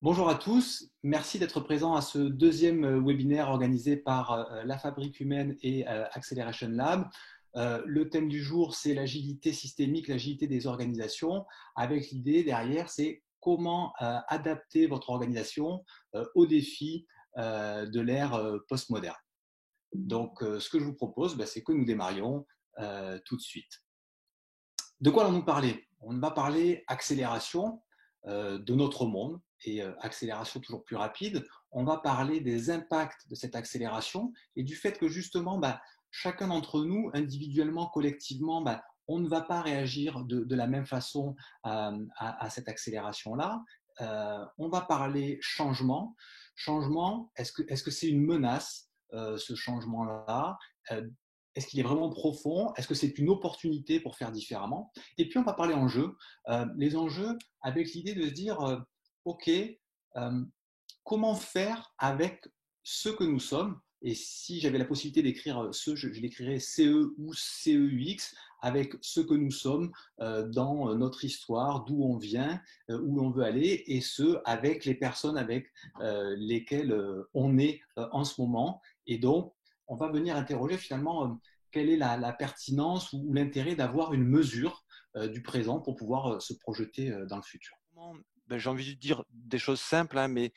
Bonjour à tous, merci d'être présents à ce deuxième webinaire organisé par La Fabrique Humaine et Acceleration Lab. Le thème du jour, c'est l'agilité systémique, l'agilité des organisations, avec l'idée derrière, c'est comment adapter votre organisation aux défis de l'ère postmoderne. Donc, ce que je vous propose, c'est que nous démarrions tout de suite. De quoi allons-nous parler? On va parler accélération de notre monde et accélération toujours plus rapide. On va parler des impacts de cette accélération et du fait que justement, chacun d'entre nous, individuellement, collectivement, on ne va pas réagir de la même façon à cette accélération-là. On va parler changement. Changement, est-ce que c'est une menace, ce changement-là? Est-ce qu'il est vraiment profond? Est-ce que c'est une opportunité pour faire différemment? Et puis, on va parler enjeux. Les enjeux avec l'idée de se dire, OK, comment faire avec ce que nous sommes? Et si j'avais la possibilité d'écrire ce, je l'écrirais CE ou CEUX, avec ce que nous sommes dans notre histoire, d'où on vient, où on veut aller, et ce, avec les personnes avec lesquelles on est en ce moment. Et donc, on va venir interroger finalement quelle est la pertinence ou l'intérêt d'avoir une mesure du présent pour pouvoir se projeter dans le futur. J'ai envie de dire des choses simples, hein, mais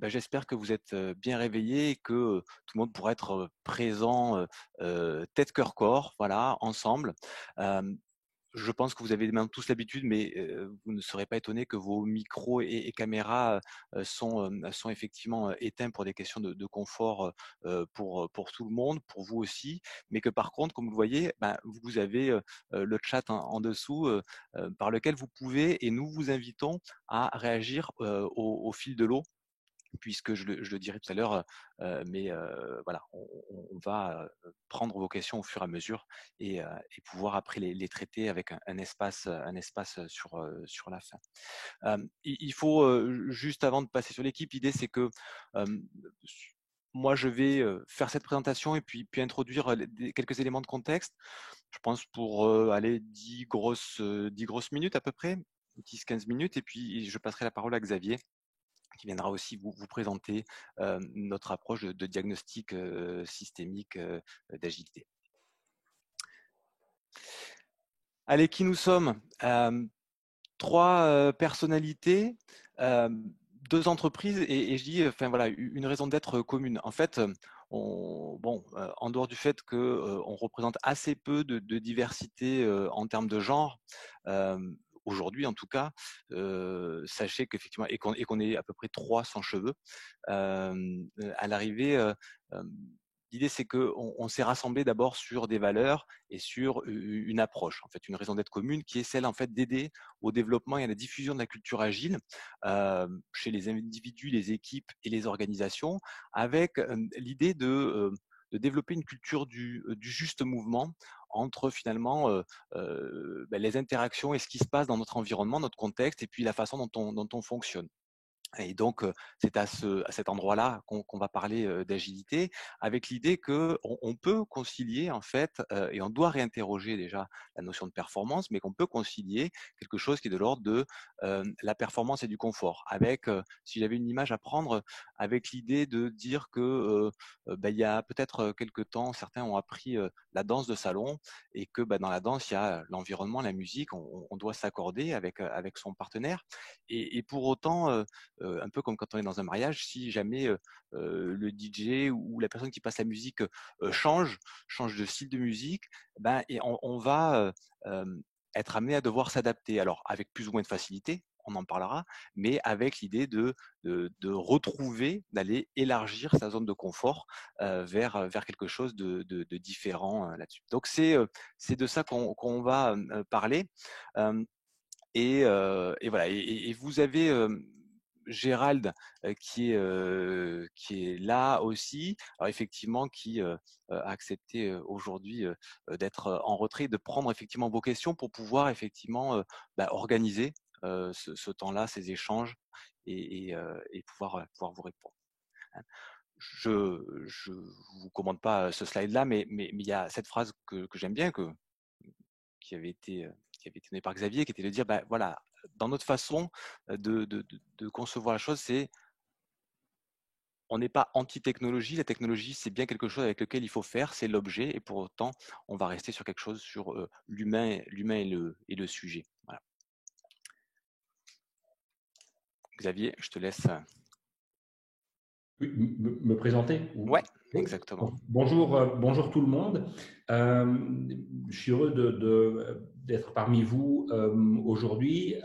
j'espère que vous êtes bien réveillés et que tout le monde pourra être présent, tête, cœur, corps, voilà, ensemble. Euh, je pense que vous avez maintenant tous l'habitude, mais vous ne serez pas étonné que vos micros et caméras sont effectivement éteints pour des questions de confort pour tout le monde, pour vous aussi, mais que par contre, comme vous le voyez, vous avez le chat en dessous par lequel vous pouvez, et nous vous invitons à réagir au fil de l'eau, puisque je le dirai tout à l'heure, mais voilà, on va prendre vos questions au fur et à mesure et pouvoir après les traiter avec un espace sur la fin. Il faut, juste avant de passer sur l'équipe, l'idée c'est que moi je vais faire cette présentation et puis introduire quelques éléments de contexte. Je pense pour aller 10 grosses minutes à peu près, 10-15 minutes, et puis je passerai la parole à Xavier qui viendra aussi vous présenter notre approche de diagnostic systémique d'agilité. Allez, qui nous sommes? Trois personnalités, deux entreprises et je dis, enfin voilà, une raison d'être commune. En fait, en dehors du fait que on représente assez peu de diversité en termes de genre, aujourd'hui en tout cas, sachez qu'effectivement et qu'on est à peu près trois sans cheveux à l'arrivée. L'idée, c'est qu'on s'est rassemblés d'abord sur des valeurs et sur une approche, en fait, une raison d'être commune, qui est celle en fait d'aider au développement et à la diffusion de la culture agile chez les individus, les équipes et les organisations, avec l'idée de développer une culture du juste mouvement entre finalement les interactions et ce qui se passe dans notre environnement, notre contexte, et puis la façon dont on fonctionne. Et donc, c'est à cet endroit-là qu'on va parler d'agilité, avec l'idée qu'on peut concilier en fait, et on doit réinterroger déjà la notion de performance, mais qu'on peut concilier quelque chose qui est de l'ordre de la performance et du confort. Avec, si j'avais une image à prendre, avec l'idée de dire que il y a peut-être quelque temps, certains ont appris la danse de salon et que dans la danse, il y a l'environnement, la musique, on doit s'accorder avec son partenaire. Et pour autant, un peu comme quand on est dans un mariage, si jamais le DJ ou la personne qui passe la musique change de style de musique, et on va être amené à devoir s'adapter. Alors avec plus ou moins de facilité, on en parlera, mais avec l'idée de retrouver, d'aller élargir sa zone de confort vers quelque chose de différent là-dessus. Donc c'est de ça qu'on va parler. Et voilà. Et vous avez Gérald qui est là aussi. Alors effectivement, qui a accepté aujourd'hui d'être en retrait, de prendre effectivement vos questions pour pouvoir effectivement organiser ce temps-là, ces échanges et pouvoir vous répondre. Je vous commande pas ce slide-là, mais il y a cette phrase que j'aime bien, qui avait été qui avait été donné par Xavier, qui était de dire, ben, voilà, dans notre façon de concevoir la chose, c'est on n'est pas anti-technologie. La technologie, c'est bien quelque chose avec lequel il faut faire, c'est l'objet, et pour autant, on va rester sur quelque chose sur l'humain et le sujet. Voilà. Xavier, je te laisse. Oui, me présenter? Ouais, Oui. exactement. Bonjour tout le monde. Je suis heureux d'être parmi vous aujourd'hui.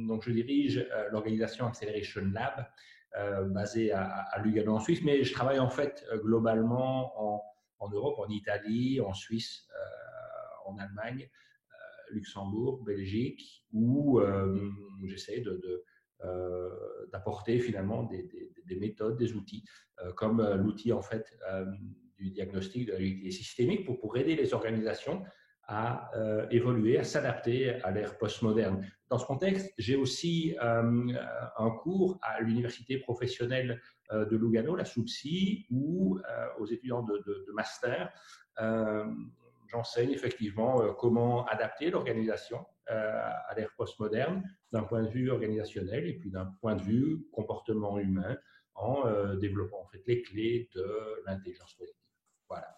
Donc, je dirige l'organisation Acceleration Lab, basée à Lugano en Suisse, mais je travaille en fait globalement en Europe, en Italie, en Suisse, en Allemagne, Luxembourg, Belgique, où j'essaie d'apporter finalement des méthodes, des outils, comme l'outil en fait du diagnostic de la réalité systémique pour aider les organisations à évoluer, à s'adapter à l'ère postmoderne. Dans ce contexte, j'ai aussi un cours à l'université professionnelle de Lugano, la SUPSI, où aux étudiants de master, j'enseigne effectivement comment adapter l'organisation à l'ère postmoderne d'un point de vue organisationnel et puis d'un point de vue comportement humain en développant en fait les clés de l'intelligence collective. Voilà.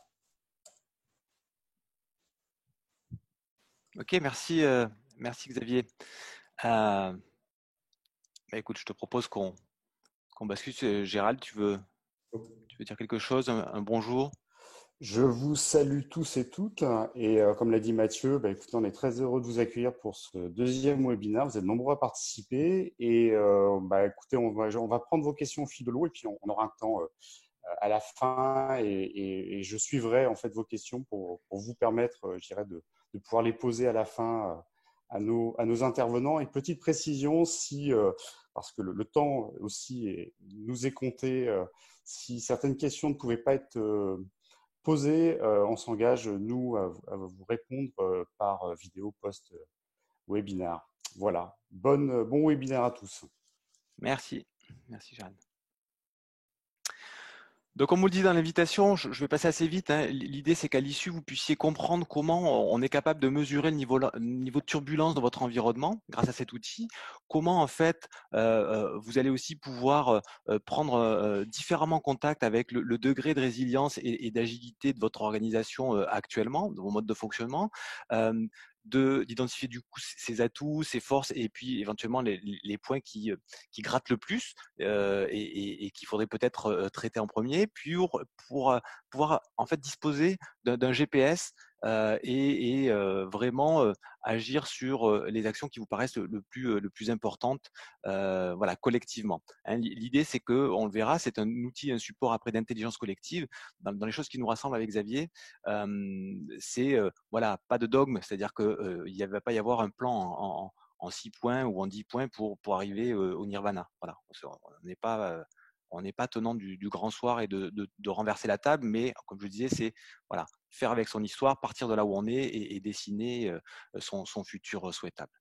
Ok, merci, merci Xavier. Écoute, je te propose qu'on bascule. Gérald, tu veux dire quelque chose, un bonjour? Je vous salue tous et toutes et comme l'a dit Mathieu, écoutez, on est très heureux de vous accueillir pour ce deuxième webinaire. Vous êtes nombreux à participer et écoutez, on va prendre vos questions au fil de l'eau et puis on aura un temps à la fin et je suivrai en fait vos questions pour vous permettre, je dirais, de pouvoir les poser à la fin à nos intervenants. Et petite précision, parce que le temps aussi nous est compté, si certaines questions ne pouvaient pas être posées, on s'engage, nous, à vous répondre par vidéo post-webinaire. Voilà. Bon webinaire à tous. Merci. Merci, Gérald. Donc, comme on le dit dans l'invitation, je vais passer assez vite, hein. L'idée, c'est qu'à l'issue, vous puissiez comprendre comment on est capable de mesurer le niveau de turbulence dans votre environnement grâce à cet outil. Comment, en fait, vous allez aussi pouvoir prendre différemment contact avec le degré de résilience et d'agilité de votre organisation actuellement, de vos modes de fonctionnement. D'identifier du coup ses atouts, ses forces et puis éventuellement les points qui grattent le plus et qu'il faudrait peut-être traiter en premier, puis pour pouvoir en fait disposer d'un GPS et vraiment agir sur les actions qui vous paraissent le plus importantes, voilà, collectivement. Hein, l'idée, c'est que, on le verra, c'est un outil, un support après d'intelligence collective. Dans les choses qui nous rassemblent avec Xavier, c'est voilà, pas de dogme, c'est-à-dire que il ne va pas y avoir un plan en 6 points ou en 10 points pour arriver au nirvana. Voilà, on n'est pas tenant du grand soir et de renverser la table, mais comme je le disais, c'est voilà, faire avec son histoire, partir de là où on est et dessiner son futur souhaitable.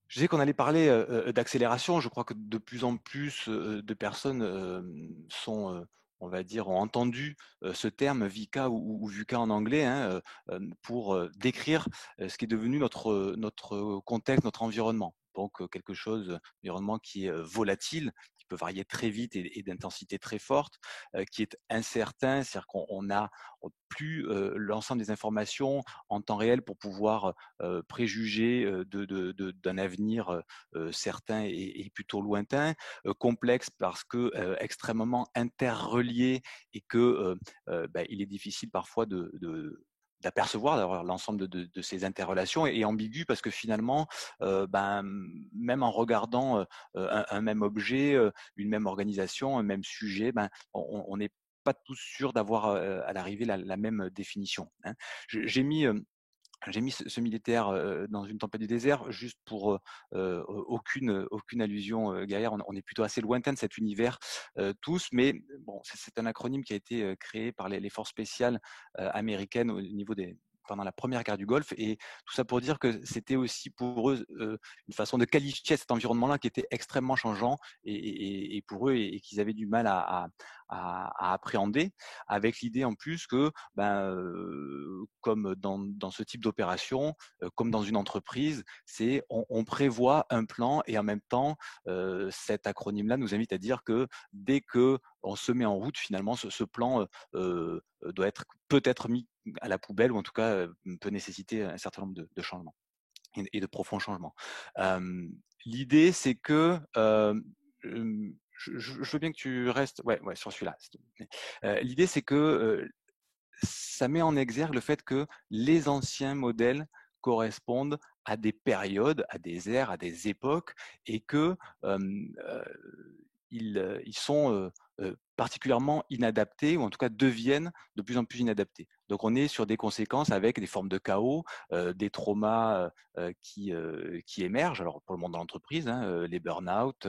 Je disais qu'on allait parler d'accélération. Je crois que de plus en plus de personnes on va dire, ont entendu ce terme VUCA ou VUCA en anglais pour décrire ce qui est devenu notre contexte, notre environnement. Donc quelque chose, environnement qui est volatile, qui peut varier très vite et d'intensité très forte, qui est incertain, c'est-à-dire qu'on n'a plus l'ensemble des informations en temps réel pour pouvoir préjuger d'un avenir certain et plutôt lointain, complexe parce que extrêmement interrelié et que il est difficile parfois d'apercevoir l'ensemble de ces interrelations et ambigu parce que finalement, même en regardant un même objet, une même organisation, un même sujet, on n'est pas tous sûrs d'avoir à l'arrivée la même définition. Hein. J'ai mis ce militaire dans une tempête du désert juste pour aucune allusion guerrière. On est plutôt assez lointain de cet univers tous, mais bon, c'est un acronyme qui a été créé par les forces spéciales américaines au niveau pendant la première guerre du Golfe, et tout ça pour dire que c'était aussi pour eux une façon de qualifier cet environnement-là qui était extrêmement changeant et pour eux et qu'ils avaient du mal à appréhender, avec l'idée en plus que, comme dans ce type d'opération, comme dans une entreprise, on prévoit un plan et en même temps, cet acronyme-là nous invite à dire que dès que on se met en route, finalement, ce plan peut être mis à la poubelle ou en tout cas peut nécessiter un certain nombre de changements et de profonds changements. L'idée, c'est que je veux bien que tu restes sur celui-là. L'idée, c'est que ça met en exergue le fait que les anciens modèles correspondent à des périodes, à des ères, à des époques, et que ils sont particulièrement inadaptés, ou en tout cas deviennent de plus en plus inadaptés. Donc on est sur des conséquences avec des formes de chaos, des traumas qui émergent, alors pour le monde de l'entreprise, les burn-out,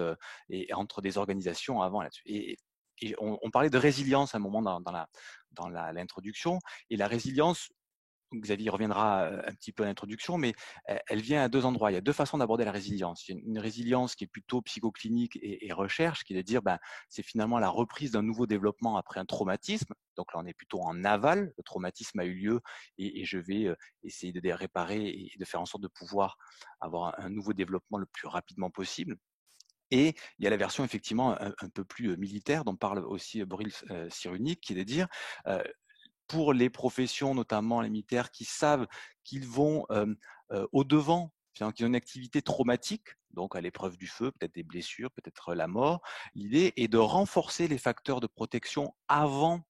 et entre des organisations avant là-dessus. Et on parlait de résilience à un moment dans l'introduction, et la résilience, Xavier reviendra un petit peu à l'introduction, mais elle vient à deux endroits. Il y a deux façons d'aborder la résilience. Il y a une résilience qui est plutôt psychoclinique et recherche, qui est de dire c'est finalement la reprise d'un nouveau développement après un traumatisme. Donc là, on est plutôt en aval. Le traumatisme a eu lieu et je vais essayer de les réparer et de faire en sorte de pouvoir avoir un nouveau développement le plus rapidement possible. Et il y a la version effectivement un peu plus militaire, dont parle aussi Bril Cyrulnik, qui est de dire pour les professions, notamment les militaires, qui savent qu'ils vont au-devant, qu'ils ont une activité traumatique, donc à l'épreuve du feu, peut-être des blessures, peut-être la mort. L'idée est de renforcer les facteurs de protection avant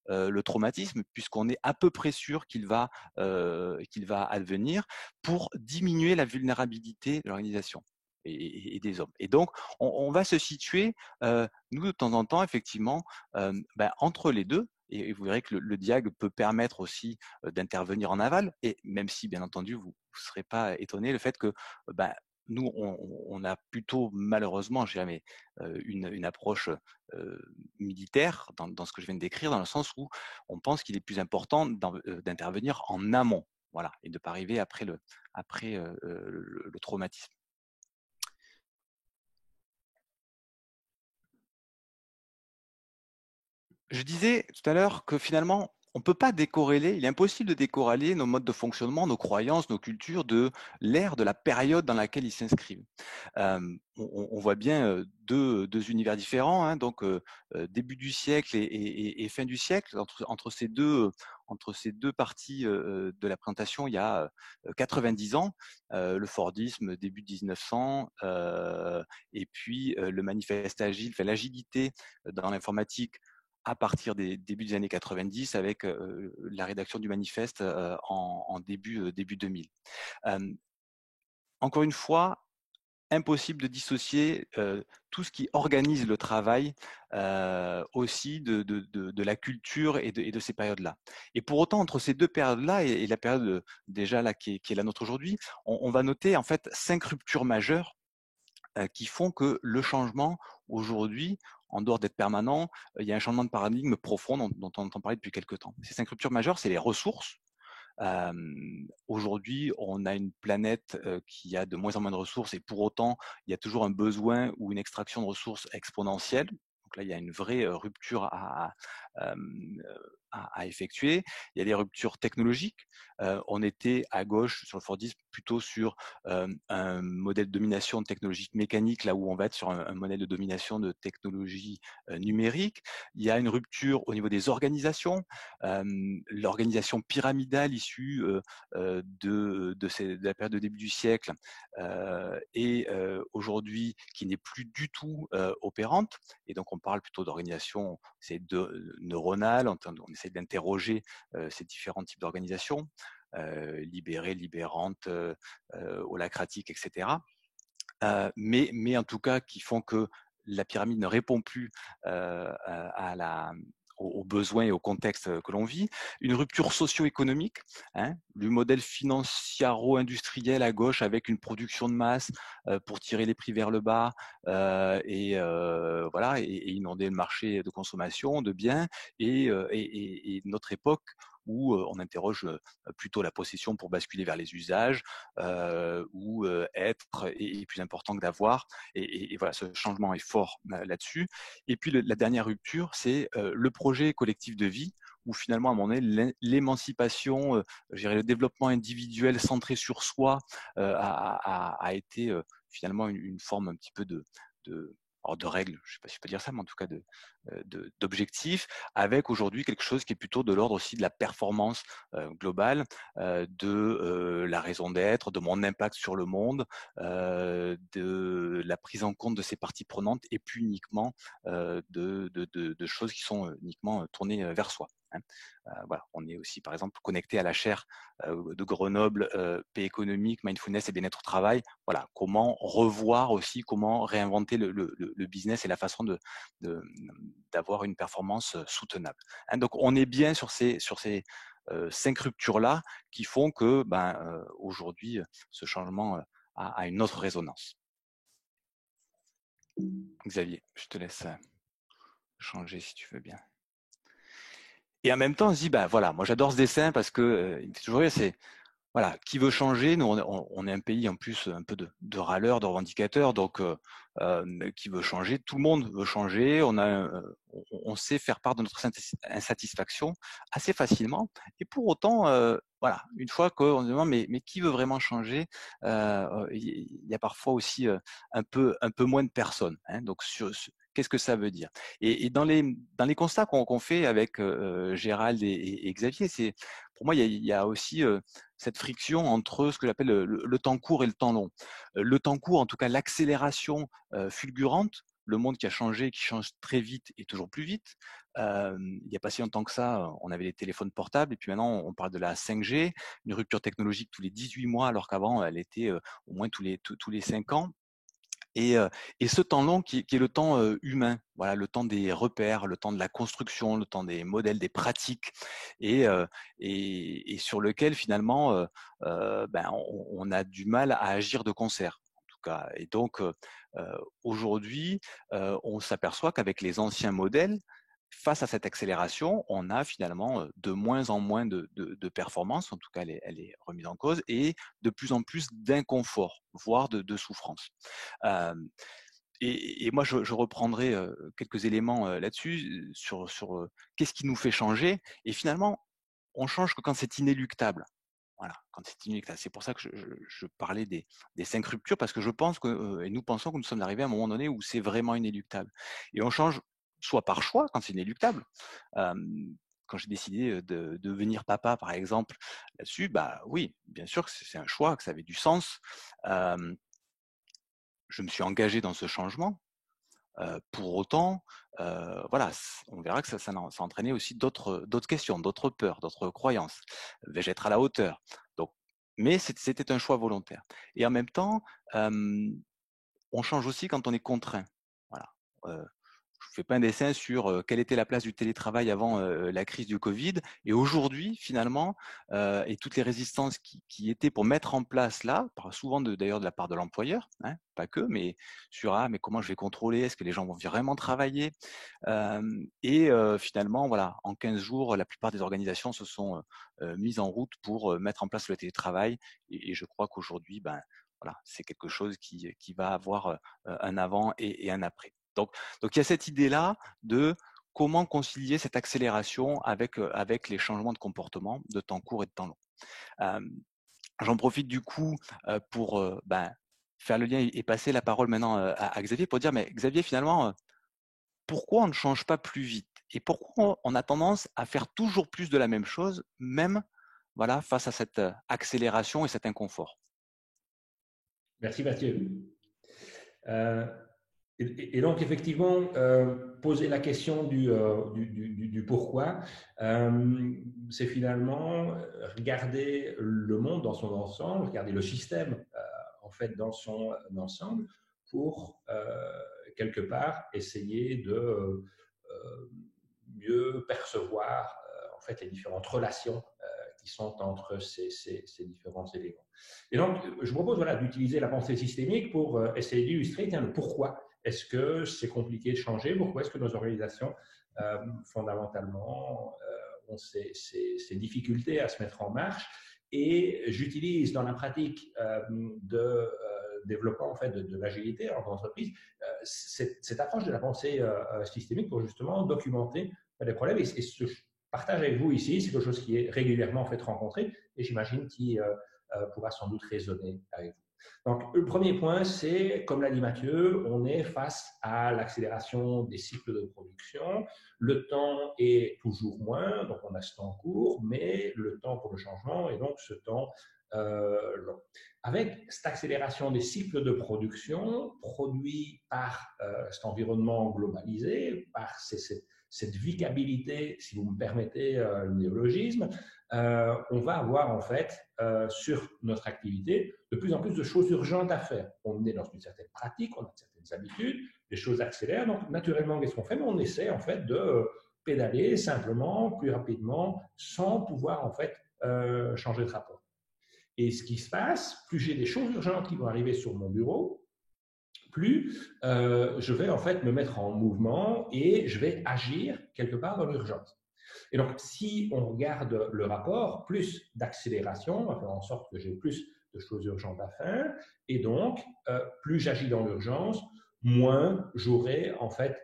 le traumatisme, puisqu'on est à peu près sûr qu'il va advenir, pour diminuer la vulnérabilité de l'organisation et des hommes. Et donc, on va se situer, nous, de temps en temps, effectivement, entre les deux. Et vous verrez que le diag peut permettre aussi d'intervenir en aval. Et même si, bien entendu, vous ne serez pas étonné, le fait que nous, on a plutôt, malheureusement, jamais une approche militaire dans ce que je viens de décrire, dans le sens où on pense qu'il est plus important d'intervenir en amont, voilà, et de ne pas arriver après le traumatisme. Je disais tout à l'heure que finalement, on ne peut pas décorréler, il est impossible de décorréler nos modes de fonctionnement, nos croyances, nos cultures de l'ère, de la période dans laquelle ils s'inscrivent. On voit bien deux univers différents, donc début du siècle et fin du siècle. Entre ces deux parties de la présentation, il y a 90 ans, le Fordisme début 1900, et puis le manifeste agile, l'agilité dans l'informatique à partir des débuts des années 90 avec la rédaction du manifeste en début 2000. Encore une fois, impossible de dissocier tout ce qui organise le travail aussi de la culture et de ces périodes-là. Et pour autant, entre ces deux périodes-là et la période déjà là qui est la nôtre aujourd'hui, on va noter en fait 5 ruptures majeures qui font que le changement aujourd'hui, en dehors d'être permanent, il y a un changement de paradigme profond dont on entend parler depuis quelques temps. Ces 5 ruptures majeures, c'est les ressources. Aujourd'hui, on a une planète qui a de moins en moins de ressources et pour autant, il y a toujours un besoin ou une extraction de ressources exponentielle. Donc là, il y a une vraie rupture à effectuer. Il y a des ruptures technologiques. On était à gauche sur le Fordisme plutôt sur un modèle de domination technologique mécanique, là où on va être sur un modèle de domination de technologie numérique. Il y a une rupture au niveau des organisations. L'organisation pyramidale issue de la période de début du siècle et aujourd'hui qui n'est plus du tout opérante. Et donc on parle plutôt d'organisation neuronale, on essaie d'interroger ces différents types d'organisations, libérées, libérantes, holacratiques, etc. Mais en tout cas qui font que la pyramide ne répond plus aux besoins et au contexte que l'on vit, une rupture socio-économique, du modèle financiaro-industriel à gauche avec une production de masse pour tirer les prix vers le bas et inonder le marché de consommation de biens et notre époque où on interroge plutôt la possession pour basculer vers les usages, ou être est plus important que d'avoir. Et voilà, ce changement est fort là-dessus. Et puis la dernière rupture, c'est le projet collectif de vie, où finalement, à un moment donné, l'émancipation, je dirais le développement individuel centré sur soi a été finalement une forme un petit peu alors de règles, je ne sais pas si je peux dire ça, mais en tout cas d'objectifs, avec aujourd'hui quelque chose qui est plutôt de l'ordre aussi de la performance globale, de la raison d'être, de mon impact sur le monde, de la prise en compte de ces parties prenantes et plus uniquement de choses qui sont uniquement tournées vers soi. Hein. Voilà, on est aussi, par exemple, connecté à la chaire de Grenoble, paix économique, mindfulness et bien-être au travail. Voilà, comment revoir aussi, comment réinventer le business et la façon d'avoir une performance soutenable. Hein, donc, on est bien sur ces 5 ruptures-là qui font que aujourd'hui, ce changement a une autre résonance. Xavier, je te laisse changer si tu veux bien. Et en même temps, on se dit, voilà, moi j'adore ce dessin parce que il me fait toujours rire, c'est voilà, qui veut changer? Nous, on est un pays en plus un peu de râleurs, de revendicateurs, donc qui veut changer? Tout le monde veut changer. On sait faire part de notre insatisfaction assez facilement. Et pour autant, voilà, une fois qu'on se demande mais qui veut vraiment changer? Il y a parfois aussi un peu moins de personnes. Hein, donc qu'est-ce que ça veut dire? Et dans les constats qu'on fait avec Gérald et Xavier, c'est pour moi il y a aussi cette friction entre ce que j'appelle le temps court et le temps long. Le temps court, en tout cas l'accélération fulgurante, le monde qui a changé, qui change très vite et toujours plus vite. Il n'y a pas si longtemps que ça, on avait les téléphones portables et puis maintenant on parle de la 5G, une rupture technologique tous les 18 mois alors qu'avant elle était au moins tous les 5 ans. Et ce temps long qui est le temps humain, voilà, le temps des repères, le temps de la construction, le temps des modèles, des pratiques, et sur lequel finalement on a du mal à agir de concert. En tout cas. Et donc aujourd'hui, on s'aperçoit qu'avec les anciens modèles, face à cette accélération, on a finalement de moins en moins de performance, en tout cas elle est remise en cause, et de plus en plus d'inconfort, voire de souffrance. Et moi, je reprendrai quelques éléments là-dessus, sur qu'est-ce qui nous fait changer. Et finalement, on change que quand c'est inéluctable. Voilà, quand c'est inéluctable. C'est pour ça que je parlais des 5 ruptures, parce que je pense que, et nous pensons que nous sommes arrivés à un moment donné où c'est vraiment inéluctable. Et on change soit par choix, quand c'est inéluctable. Quand j'ai décidé de devenir papa, par exemple, là-dessus, oui, bien sûr que c'est un choix, que ça avait du sens. Je me suis engagé dans ce changement. Pour autant, voilà, on verra que ça a entraîné aussi d'autres questions, d'autres peurs, d'autres croyances. Vais-je être à la hauteur? Donc, mais c'était un choix volontaire. Et en même temps, on change aussi quand on est contraint. Voilà. Je fais pas un dessin sur quelle était la place du télétravail avant la crise du Covid, et aujourd'hui finalement, et toutes les résistances qui étaient pour mettre en place là, souvent d'ailleurs de la part de l'employeur, hein, pas que, mais sur mais comment je vais contrôler, est-ce que les gens vont vraiment travailler, et finalement voilà, en 15 jours, la plupart des organisations se sont mises en route pour mettre en place le télétravail, et je crois qu'aujourd'hui, voilà, c'est quelque chose qui va avoir un avant et un après. Donc il y a cette idée-là de comment concilier cette accélération avec les changements de comportement de temps court et de temps long. J'en profite du coup pour faire le lien et passer la parole maintenant à Xavier pour dire, mais Xavier, finalement, pourquoi on ne change pas plus vite? Et pourquoi on a tendance à faire toujours plus de la même chose, même voilà, face à cette accélération et cet inconfort? Merci Mathieu. Et donc, effectivement, poser la question du pourquoi, c'est finalement regarder le monde dans son ensemble, regarder le système en fait dans son ensemble pour quelque part essayer de mieux percevoir en fait les différentes relations qui sont entre ces différents éléments. Et donc, je vous propose voilà, d'utiliser la pensée systémique pour essayer d'illustrer le pourquoi. Est-ce que c'est compliqué de changer? Pourquoi est-ce que nos organisations, fondamentalement, ont ces difficultés à se mettre en marche. Et j'utilise dans la pratique de développement en fait, de l'agilité en entreprise cette approche de la pensée systémique pour justement documenter les problèmes. Et ce que je partage avec vous ici, c'est quelque chose qui est régulièrement en fait, rencontré et j'imagine qui pourra sans doute résonner avec vous. Donc, le premier point, c'est, comme l'a dit Mathieu, on est face à l'accélération des cycles de production. Le temps est toujours moins, donc on a ce temps court, mais le temps pour le changement est donc ce temps long. Avec cette accélération des cycles de production produit par cet environnement globalisé, par cette vicabilité, si vous me permettez le néologisme, on va avoir en fait sur notre activité de plus en plus de choses urgentes à faire. On est dans une certaine pratique, on a certaines habitudes, les choses accélèrent, donc naturellement, qu'est-ce qu'on fait? On essaie en fait de pédaler simplement, plus rapidement, sans pouvoir en fait changer de rapport. Et ce qui se passe, plus j'ai des choses urgentes qui vont arriver sur mon bureau, plus je vais en fait me mettre en mouvement et je vais agir quelque part dans l'urgence. Et donc, si on regarde le rapport, plus d'accélération, on va faire en sorte que j'ai plus de choses urgentes à faire, et donc, plus j'agis dans l'urgence, moins j'aurai en fait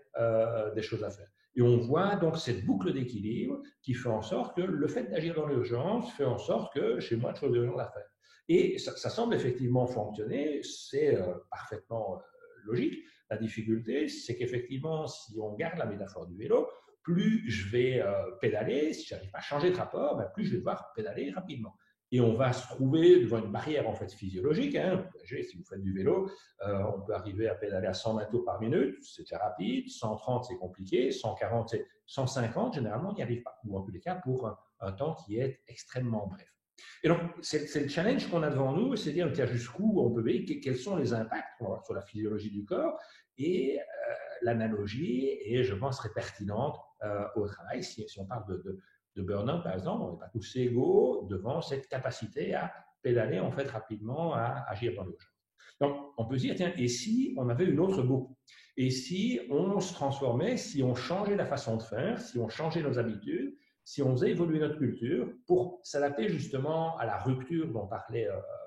des choses à faire. Et on voit donc cette boucle d'équilibre qui fait en sorte que le fait d'agir dans l'urgence fait en sorte que j'ai moins de choses urgentes à faire. Et ça semble effectivement fonctionner, c'est parfaitement logique. La difficulté, c'est qu'effectivement, si on garde la métaphore du vélo, plus je vais pédaler, si je n'arrive pas à changer de rapport, ben plus je vais devoir pédaler rapidement. Et on va se trouver devant une barrière en fait physiologique. Hein. Si vous faites du vélo, on peut arriver à pédaler à 120 tours par minute, c'est très rapide, 130 c'est compliqué, 140 c'est 150, généralement on n'y arrive pas, ou en tous les cas pour un temps qui est extrêmement bref. Et donc, c'est le challenge qu'on a devant nous, c'est de dire jusqu'où on peut aller, quels sont les impacts sur la physiologie du corps, et l'analogie, et je pense, serait pertinente au travail. Si on parle de burn-out, par exemple, on n'est pas tous égaux devant cette capacité à pédaler en fait rapidement, à agir dans l'urgence. Donc, on peut se dire, tiens, et si on avait une autre boucle? Et si on se transformait, si on changeait la façon de faire, si on changeait nos habitudes, si on faisait évoluer notre culture pour s'adapter justement à la rupture dont parlait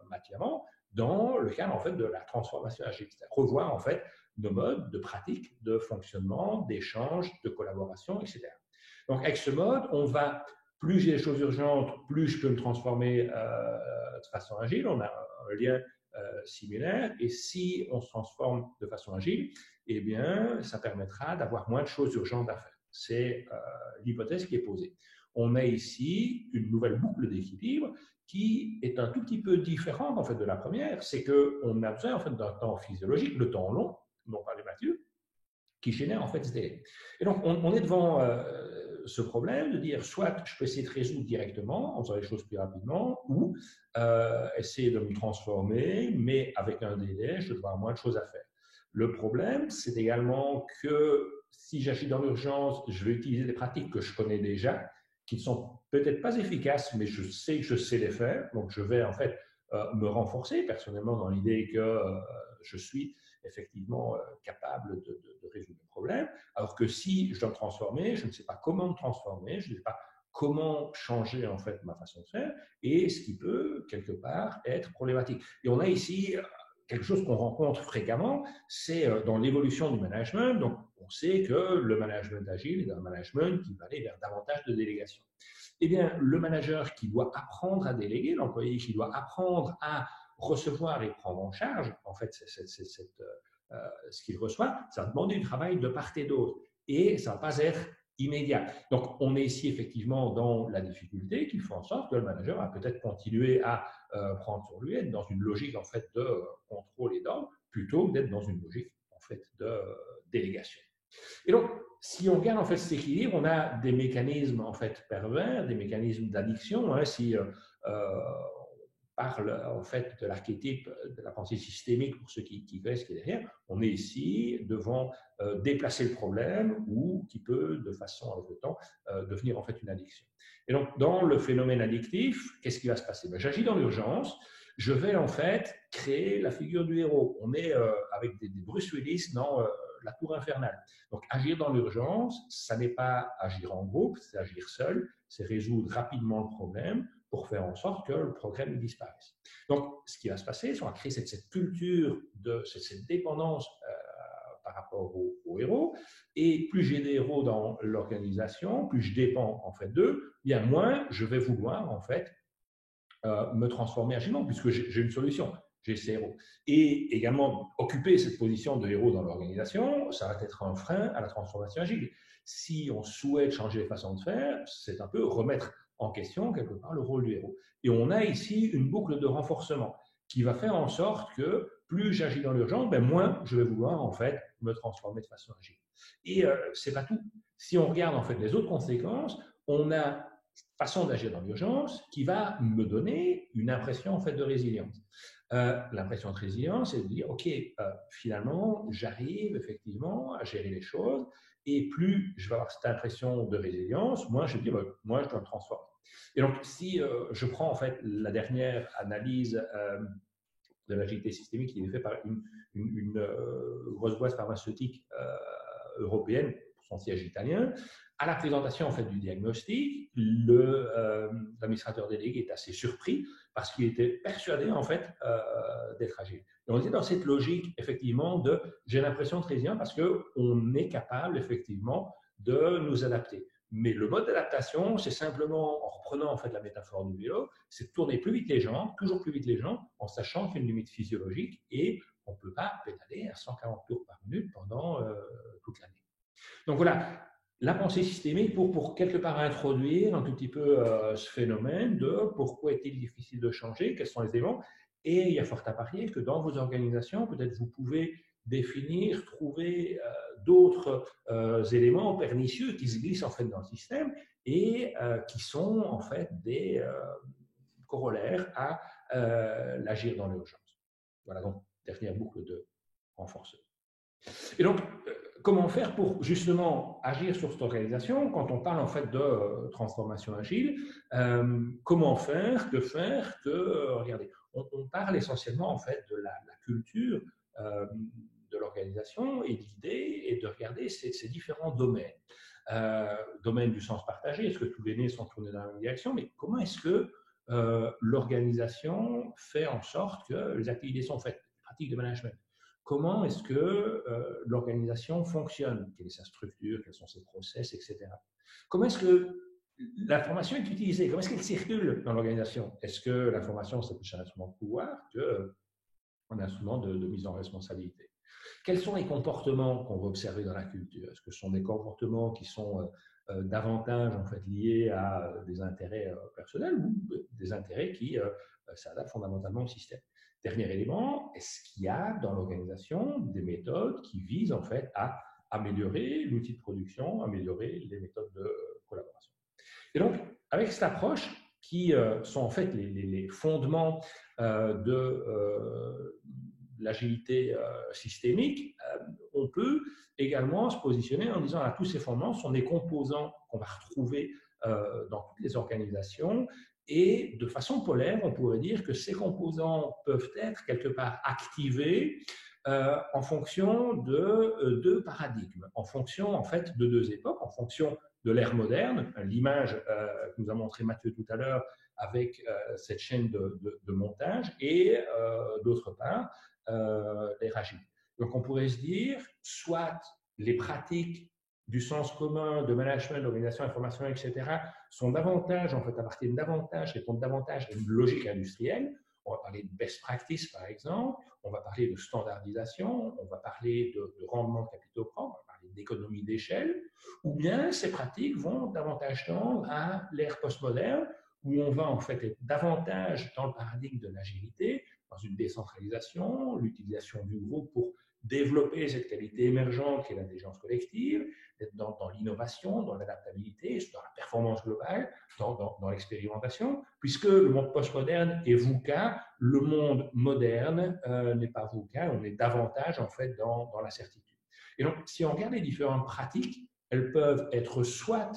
Mathieu avant, dans le cadre en fait de la transformation agile, c'est-à-dire revoir en fait nos modes de pratique, de fonctionnement, d'échange, de collaboration, etc. Donc avec ce mode, on va, plus j'ai des choses urgentes, plus je peux me transformer de façon agile. On a un lien similaire, et si on se transforme de façon agile, eh bien, ça permettra d'avoir moins de choses urgentes à faire. C'est l'hypothèse qui est posée. On a ici une nouvelle boucle d'équilibre qui est un tout petit peu différente en fait de la première. C'est qu'on a besoin en fait d'un temps physiologique, le temps long, dont parlait Mathieu, qui génère en fait ce délai. Et donc on est devant ce problème de dire soit je peux essayer de résoudre directement en faisant les choses plus rapidement, ou essayer de me transformer, mais avec un délai, je dois avoir moins de choses à faire. Le problème, c'est également que si j'agis dans l'urgence, je vais utiliser des pratiques que je connais déjà, qui ne sont peut-être pas efficaces, mais je sais que je sais les faire. Donc, je vais en fait me renforcer personnellement dans l'idée que je suis effectivement capable de résoudre le problème. Alors que si je dois me transformer, je ne sais pas comment me transformer, je ne sais pas comment changer en fait ma façon de faire, et ce qui peut quelque part être problématique. Et on a ici quelque chose qu'on rencontre fréquemment, c'est dans l'évolution du management. Donc, on sait que le management agile est un management qui va aller vers davantage de délégation. Eh bien, le manager qui doit apprendre à déléguer, l'employé qui doit apprendre à recevoir et prendre en charge, en fait, ce qu'il reçoit, ça va demander du travail de part et d'autre. Et ça ne va pas être immédiat. Donc, on est ici effectivement dans la difficulté qui fait en sorte que le manager va peut-être continuer à prendre sur lui, être dans une logique en fait de contrôle et d'ordre, plutôt que d'être dans une logique en fait de délégation. Et donc, si on regarde en fait cet équilibre, on a des mécanismes en fait pervers, des mécanismes d'addiction. Hein, si on parle en fait de l'archétype de la pensée systémique pour ceux qui connaissent ce qui est derrière, on est ici devant déplacer le problème ou qui peut, de façon avec le temps, devenir en fait une addiction. Et donc, dans le phénomène addictif, qu'est-ce qui va se passer? Ben, j'agis dans l'urgence, je vais en fait créer la figure du héros. On est avec des Bruce Willis dans la tour infernale. Donc, agir dans l'urgence, ça n'est pas agir en groupe, c'est agir seul, c'est résoudre rapidement le problème pour faire en sorte que le problème disparaisse. Donc, ce qui va se passer, c'est qu'on va créer cette culture, cette dépendance par rapport aux héros. Et plus j'ai des héros dans l'organisation, plus je dépends en fait d'eux, bien moins je vais vouloir en fait me transformer agilement, puisque j'ai une solution, j'ai ces héros. Et également, occuper cette position de héros dans l'organisation, ça va être un frein à la transformation agile. Si on souhaite changer les façons de faire, c'est un peu remettre en question quelque part le rôle du héros. Et on a ici une boucle de renforcement qui va faire en sorte que plus j'agis dans l'urgence, ben moins je vais vouloir en fait me transformer de façon agile. Et c'est pas tout. Si on regarde en fait les autres conséquences, on a façon d'agir dans l'urgence qui va me donner une impression en fait de résilience. L'impression de résilience, c'est de dire ok, finalement, j'arrive effectivement à gérer les choses, et plus je vais avoir cette impression de résilience, moins je dis moi je dois me transformer. Et donc si je prends en fait la dernière analyse de l'agilité systémique qui est faite par une grosse boîte pharmaceutique européenne, pour son siège italien, à la présentation en fait, du diagnostic, l'administrateur délégué est assez surpris parce qu'il était persuadé en fait, d'être agile. Et on était dans cette logique effectivement de j'ai l'impression de résilience parce qu'on est capable effectivement de nous adapter. Mais le mode d'adaptation, c'est simplement, en reprenant en fait la métaphore du vélo, c'est de tourner plus vite les jambes, toujours plus vite les jambes, en sachant qu'il y a une limite physiologique et on ne peut pas pédaler à 140 tours par minute pendant toute l'année. Donc voilà, la pensée systémique pour quelque part introduire un tout petit peu ce phénomène de pourquoi est-il difficile de changer, quels sont les éléments, et il y a fort à parier que dans vos organisations, peut-être vous pouvez définir, trouver d'autres éléments pernicieux qui se glissent en fait dans le système et qui sont en fait des corollaires à l'agir dans l'urgence. Voilà donc dernière boucle de renforcement. Et donc, comment faire pour justement agir sur cette organisation quand on parle en fait de transformation agile? Comment faire, que faire, regardez, on parle essentiellement en fait de la culture de l'organisation, et l'idée est de regarder ces différents domaines. Domaine du sens partagé, est-ce que tous les nez sont tournés dans la même direction, mais comment est-ce que l'organisation fait en sorte que les activités sont faites, les pratiques de management? Comment est-ce que l'organisation fonctionne? Quelle est sa structure? Quels sont ses process, etc. Comment est-ce que l'information est utilisée? Comment est-ce qu'elle circule dans l'organisation? Est-ce que l'information, c'est plus un instrument de pouvoir qu'un instrument de mise en responsabilité? Quels sont les comportements qu'on va observer dans la culture? Est-ce que ce sont des comportements qui sont davantage en fait, liés à des intérêts personnels ou des intérêts qui s'adaptent fondamentalement au système? Dernier élément, est-ce qu'il y a dans l'organisation des méthodes qui visent en fait à améliorer l'outil de production, améliorer les méthodes de collaboration? Et donc, avec cette approche qui sont en fait les fondements de l'agilité systémique, on peut également se positionner en disant tous ces fondements sont des composants qu'on va retrouver dans toutes les organisations. Et de façon polaire, on pourrait dire que ces composants peuvent être quelque part activés en fonction de deux paradigmes, en fonction en fait de deux époques, en fonction de l'ère moderne, l'image que nous a montré Mathieu tout à l'heure avec cette chaîne de montage, et d'autre part l'ère agile. Donc on pourrait se dire, soit les pratiques du sens commun, de management, d'organisation, d'information, etc., sont davantage, en fait, appartiennent davantage, répondent davantage à une logique industrielle. On va parler de best practice, par exemple, on va parler de standardisation, on va parler de rendement de capitaux propres, on va parler d'économie d'échelle, ou bien ces pratiques vont davantage tendre à l'ère postmoderne, où on va en fait être davantage dans le paradigme de l'agilité, dans une décentralisation, l'utilisation du groupe pour développer cette qualité émergente qui est l'intelligence collective, d'être dans l'innovation, dans l'adaptabilité, dans la performance globale, dans l'expérimentation, puisque le monde postmoderne est VUCA, le monde moderne n'est pas VUCA, on est davantage en fait dans la certitude. Et donc, si on regarde les différentes pratiques, elles peuvent être soit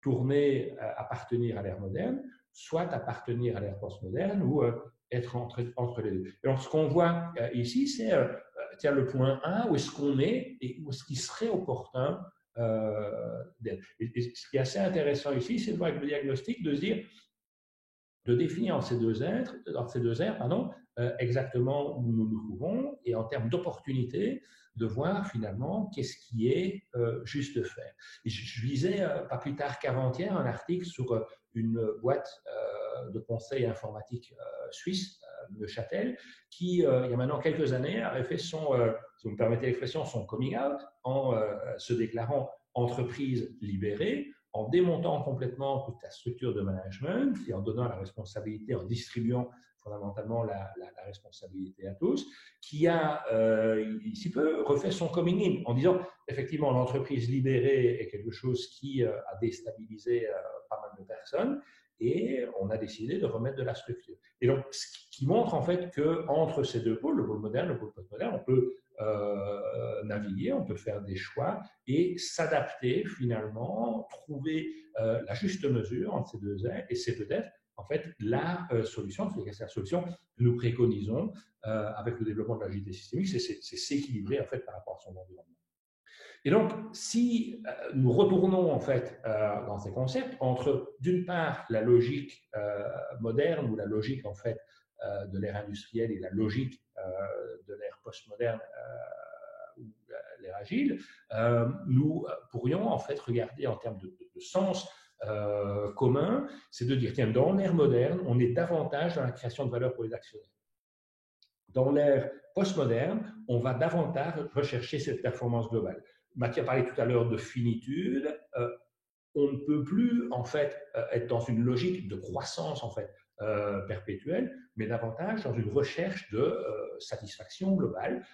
tournées à appartenir à l'ère moderne, soit appartenir à l'ère postmoderne, ou être entre les deux. Et donc, ce qu'on voit ici, c'est tiens, le point A, où est-ce qu'on est et où est-ce qu'il serait opportun d'être. Et ce qui est assez intéressant ici, c'est de voir avec le diagnostic, de se dire, de définir entre ces deux aires, exactement où nous nous trouvons et en termes d'opportunités, de voir finalement qu'est-ce qui est juste de faire. Et je lisais pas plus tard qu'avant-hier un article sur une boîte de conseil informatique suisse, Neuchâtel, qui, il y a maintenant quelques années, avait fait son, si vous me permettez l'expression, son coming out en se déclarant entreprise libérée, en démontant complètement toute la structure de management et en donnant la responsabilité, en distribuant fondamentalement la responsabilité à tous, qui a, ici peu, refait son coming in en disant, effectivement, l'entreprise libérée est quelque chose qui a déstabilisé pas mal de personnes et on a décidé de remettre de la structure. Et donc, ce qui montre en fait qu'entre ces deux pôles, le pôle moderne et le pôle postmoderne, on peut naviguer, on peut faire des choix et s'adapter finalement, trouver la juste mesure entre ces deux airs, et c'est peut-être en fait la solution, c'est la solution que nous préconisons avec le développement de l'agilité systémique, c'est s'équilibrer en fait par rapport à son environnement. Et donc, si nous retournons en fait dans ces concepts entre d'une part la logique moderne ou la logique en fait de l'ère industrielle et la logique de l'ère postmoderne ou l'ère agile, nous pourrions en fait regarder en termes de sens commun, c'est de dire, tiens, dans l'ère moderne, on est davantage dans la création de valeur pour les actionnaires. Dans l'ère postmoderne, on va davantage rechercher cette performance globale. Mathieu a parlé tout à l'heure de finitude. On ne peut plus en fait être dans une logique de croissance en fait perpétuelle, mais davantage dans une recherche de satisfaction globale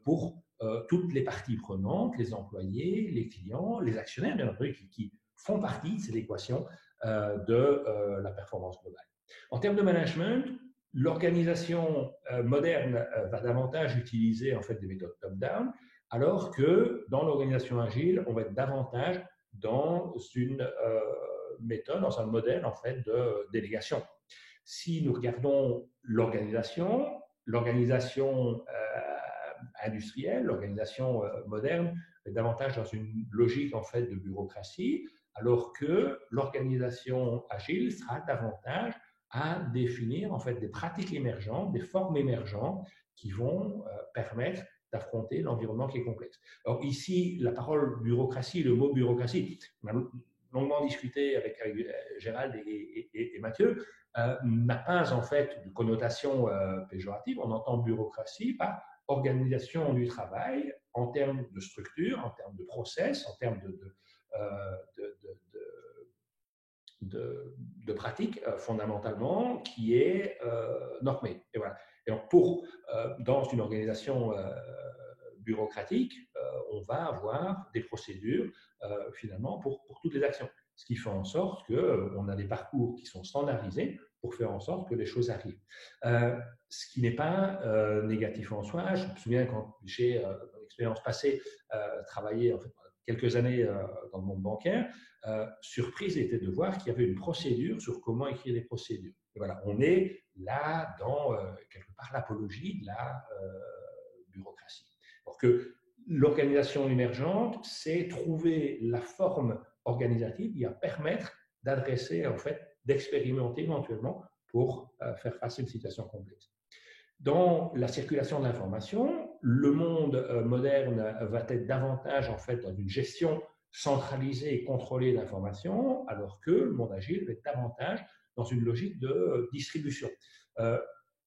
pour toutes les parties prenantes, les employés, les clients, les actionnaires, bien entendu, qui font partie de cette équation de la performance globale. En termes de management, l'organisation moderne va davantage utiliser en fait des méthodes top-down, alors que dans l'organisation agile, on va être davantage dans une méthode, dans un modèle en fait de délégation. Si nous regardons l'organisation industrielle, l'organisation moderne est davantage dans une logique en fait de bureaucratie, alors que l'organisation agile sera davantage à définir en fait des pratiques émergentes, des formes émergentes qui vont permettre d'affronter l'environnement qui est complexe. Alors ici, la parole bureaucratie, le mot bureaucratie, on a longuement discuté avec Gérald et Mathieu, n'a pas en fait de connotation péjorative. On entend bureaucratie par organisation du travail en termes de structure, en termes de process, en termes de pratique fondamentalement qui est normée. Et voilà. Et donc dans une organisation bureaucratique, on va avoir des procédures finalement pour toutes les actions. Ce qui fait en sorte qu'on a des parcours qui sont standardisés pour faire en sorte que les choses arrivent. Ce qui n'est pas négatif en soi. Je me souviens quand j'ai, dans l'expérience passée, travaillé en fait, quelques années dans le monde bancaire, surprise était de voir qu'il y avait une procédure sur comment écrire des procédures. Et voilà, on est là dans quelque part l'apologie de la bureaucratie. Alors que l'organisation émergente, c'est trouver la forme organisative qui va permettre d'adresser, en fait, d'expérimenter éventuellement pour faire face à une situation complexe. Dans la circulation de l'information, le monde moderne va être davantage en fait dans une gestion centralisée et contrôlée d'informations, alors que le monde agile va être davantage dans une logique de distribution.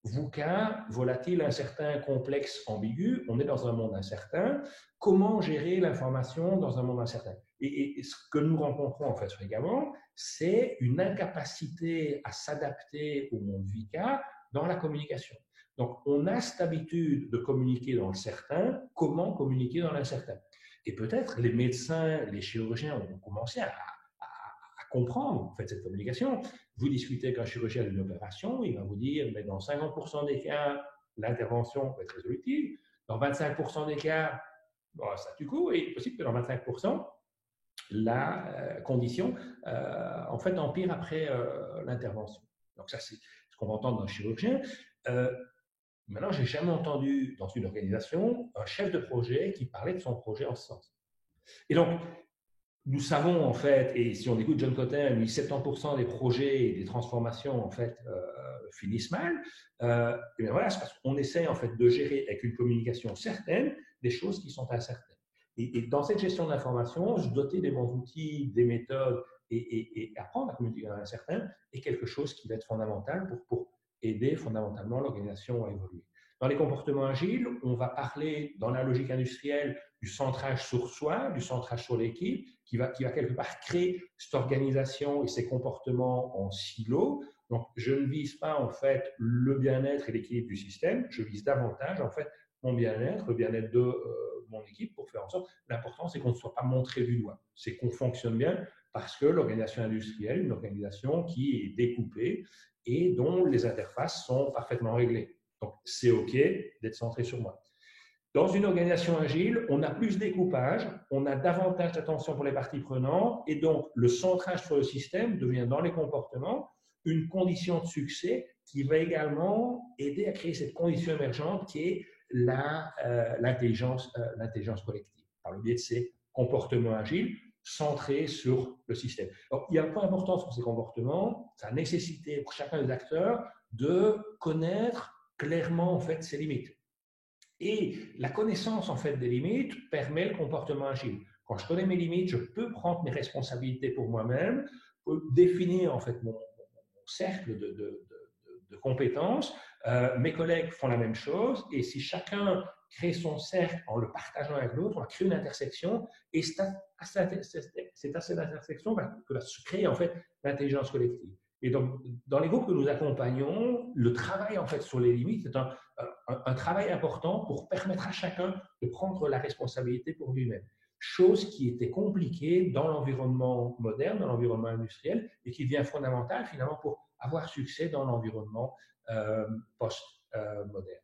VUCA, volatile, incertain, complexe, ambigu, on est dans un monde incertain. Comment gérer l'information dans un monde incertain? Et ce que nous rencontrons en fait fréquemment, c'est une incapacité à s'adapter au monde VUCA dans la communication. Donc, on a cette habitude de communiquer dans le certain. Comment communiquer dans l'incertain? Et peut-être les médecins, les chirurgiens ont commencé à comprendre en fait, cette communication. Vous discutez avec un chirurgien d'une opération, il va vous dire, mais dans 50% des cas, l'intervention va être résolutive. Dans 25% des cas, bon, ça tue coup, et il est possible que dans 25%, la condition en fait empire après l'intervention. Donc ça, c'est ce qu'on va entendre d'un chirurgien. Maintenant, je n'ai jamais entendu dans une organisation un chef de projet qui parlait de son projet en ce sens. Et donc, nous savons en fait, et si on écoute John Cotton, 70% des projets et des transformations en fait finissent mal. Et bien voilà, c'est parce qu'on essaie en fait de gérer avec une communication certaine des choses qui sont incertaines. Et dans cette gestion de l'information, se doter des bons outils, des méthodes et apprendre à communiquer dans l'incertain est quelque chose qui va être fondamental pour aider fondamentalement l'organisation à évoluer. Dans les comportements agiles, on va parler dans la logique industrielle du centrage sur soi, du centrage sur l'équipe, qui va quelque part créer cette organisation et ces comportements en silo. Donc, je ne vise pas en fait le bien-être et l'équilibre du système, je vise davantage en fait mon bien-être, le bien-être de mon équipe pour faire en sorte. L'important, c'est qu'on ne soit pas montré du doigt, c'est qu'on fonctionne bien parce que l'organisation industrielle, une organisation qui est découpée et dont les interfaces sont parfaitement réglées. Donc, c'est OK d'être centré sur moi. Dans une organisation agile, on a plus de découpage, on a davantage d'attention pour les parties prenantes et donc le centrage sur le système devient dans les comportements une condition de succès qui va également aider à créer cette condition émergente qui est l'intelligence collective par le biais de ces comportements agiles centrés sur le système. Alors, il y a un point important sur ces comportements, ça a nécessité pour chacun des acteurs de connaître clairement en fait ses limites. Et la connaissance en fait des limites permet le comportement agile. Quand je connais mes limites, je peux prendre mes responsabilités pour moi-même, définir en fait mon cercle de compétences. Mes collègues font la même chose et si chacun crée son cercle en le partageant avec l'autre, on va créer une intersection et c'est à cette intersection que va se créer en fait l'intelligence collective. Et donc, dans les groupes que nous accompagnons, le travail en fait sur les limites est un travail important pour permettre à chacun de prendre la responsabilité pour lui-même. Chose qui était compliquée dans l'environnement moderne, dans l'environnement industriel, et qui devient fondamentale finalement pour avoir succès dans l'environnement post-moderne.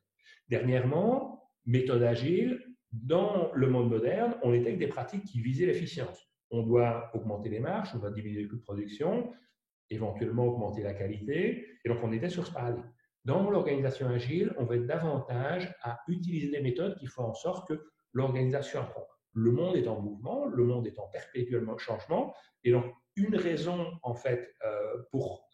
Dernièrement, méthode agile, dans le monde moderne, on était avec des pratiques qui visaient l'efficience. On doit augmenter les marges, on doit diminuer les coûts de production, éventuellement augmenter la qualité, et donc on était sur ce paradigme. Dans l'organisation agile, on va être davantage à utiliser des méthodes qui font en sorte que l'organisation apprend. Le monde est en mouvement, le monde est en perpétuel changement, et donc une raison en fait pour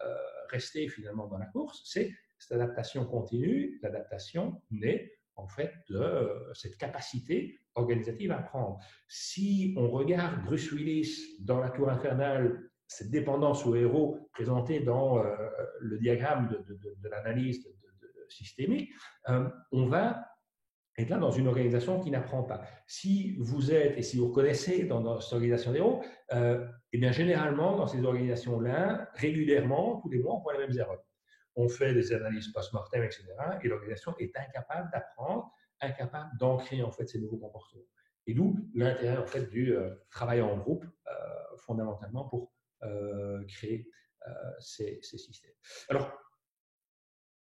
rester finalement dans la course, c'est cette adaptation continue, l'adaptation naît en fait de cette capacité organisative à apprendre. Si on regarde Bruce Willis dans La Tour Infernale, cette dépendance au héros présentée dans le diagramme de l'analyse systémique, on va être là dans une organisation qui n'apprend pas. Si vous êtes, et si vous reconnaissez dans cette organisation d'héros, eh bien généralement dans ces organisations-là, régulièrement, tous les mois, on voit les mêmes erreurs. On fait des analyses post-mortem, etc. Et l'organisation est incapable d'apprendre, incapable d'ancrer en fait ces nouveaux comportements. Et d'où l'intérêt en fait du travail en groupe, fondamentalement pour créer ces systèmes. Alors,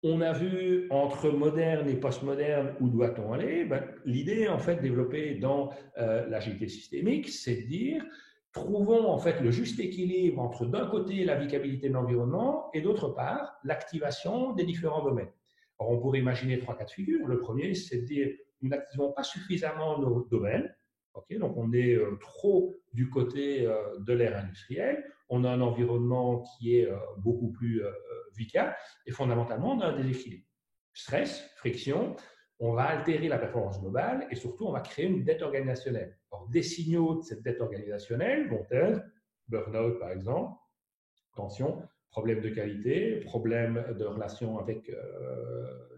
on a vu entre moderne et post-moderne où doit-on aller. L'idée en fait développée dans l'agilité systémique, c'est de dire trouvons en fait le juste équilibre entre d'un côté la viabilité de l'environnement et d'autre part l'activation des différents domaines. Alors, on pourrait imaginer 3 cas de figure. Le premier, c'est de dire nous n'activons pas suffisamment nos domaines. Okay, donc, on est trop du côté de l'ère industrielle. On a un environnement qui est beaucoup plus vital et fondamentalement, on a un déséquilibre. Stress, friction, on va altérer la performance globale et surtout, on va créer une dette organisationnelle. Alors, des signaux de cette dette organisationnelle vont être burn-out, par exemple, tension, problème de qualité, problème de relation avec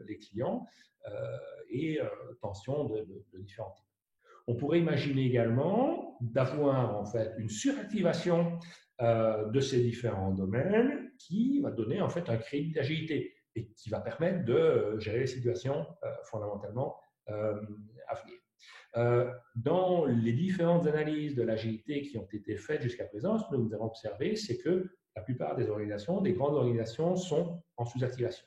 les clients et tension de différents types. On pourrait imaginer également d'avoir en fait une suractivation de ces différents domaines qui va donner en fait un crédit d'agilité et qui va permettre de gérer les situations fondamentalement à venir. Dans les différentes analyses de l'agilité qui ont été faites jusqu'à présent, ce que nous avons observé, c'est que la plupart des organisations, des grandes organisations, sont en sous-activation.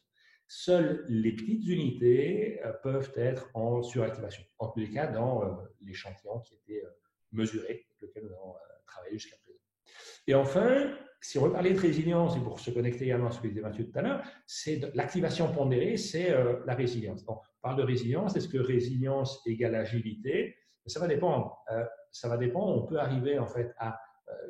Seules les petites unités peuvent être en suractivation. En tous les cas, dans l'échantillon qui a été mesuré, avec lequel nous avons travaillé jusqu'à présent. Et enfin, si on veut parler de résilience, et pour se connecter également à ce que disait Mathieu tout à l'heure, c'est l'activation pondérée, c'est la résilience. Donc, on parle de résilience, est-ce que résilience égale agilité? Ça va dépendre. Ça va dépendre. On peut arriver en fait à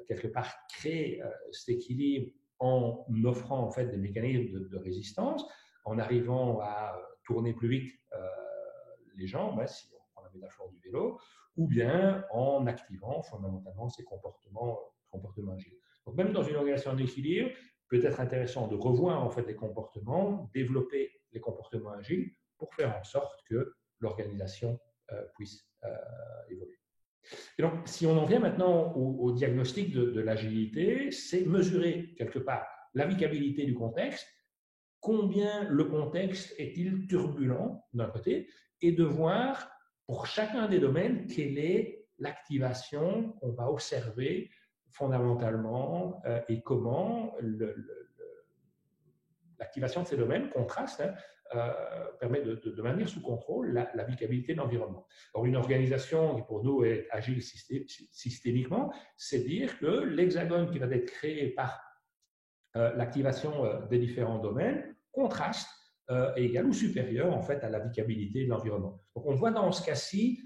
quelque part créer cet équilibre en offrant en fait des mécanismes de résistance, en arrivant à tourner plus vite les jambes, si on prend la métaphore du vélo, ou bien en activant fondamentalement ces comportements agiles. Donc même dans une organisation d'équilibre, peut être intéressant de revoir en fait les comportements, développer les comportements agiles pour faire en sorte que l'organisation puisse évoluer. Et donc, si on en vient maintenant au diagnostic de l'agilité, c'est mesurer quelque part la vicabilité du contexte, combien le contexte est-il turbulent d'un côté, et de voir pour chacun des domaines quelle est l'activation qu'on va observer fondamentalement et comment l'activation de ces domaines contraste, permet de maintenir sous contrôle la vicabilité de l'environnement. Alors, une organisation qui pour nous est agile systémiquement, c'est dire que l'hexagone qui va être créé par l'activation des différents domaines contraste est égal ou supérieur en fait à la vicabilité de l'environnement. Donc on voit dans ce cas-ci,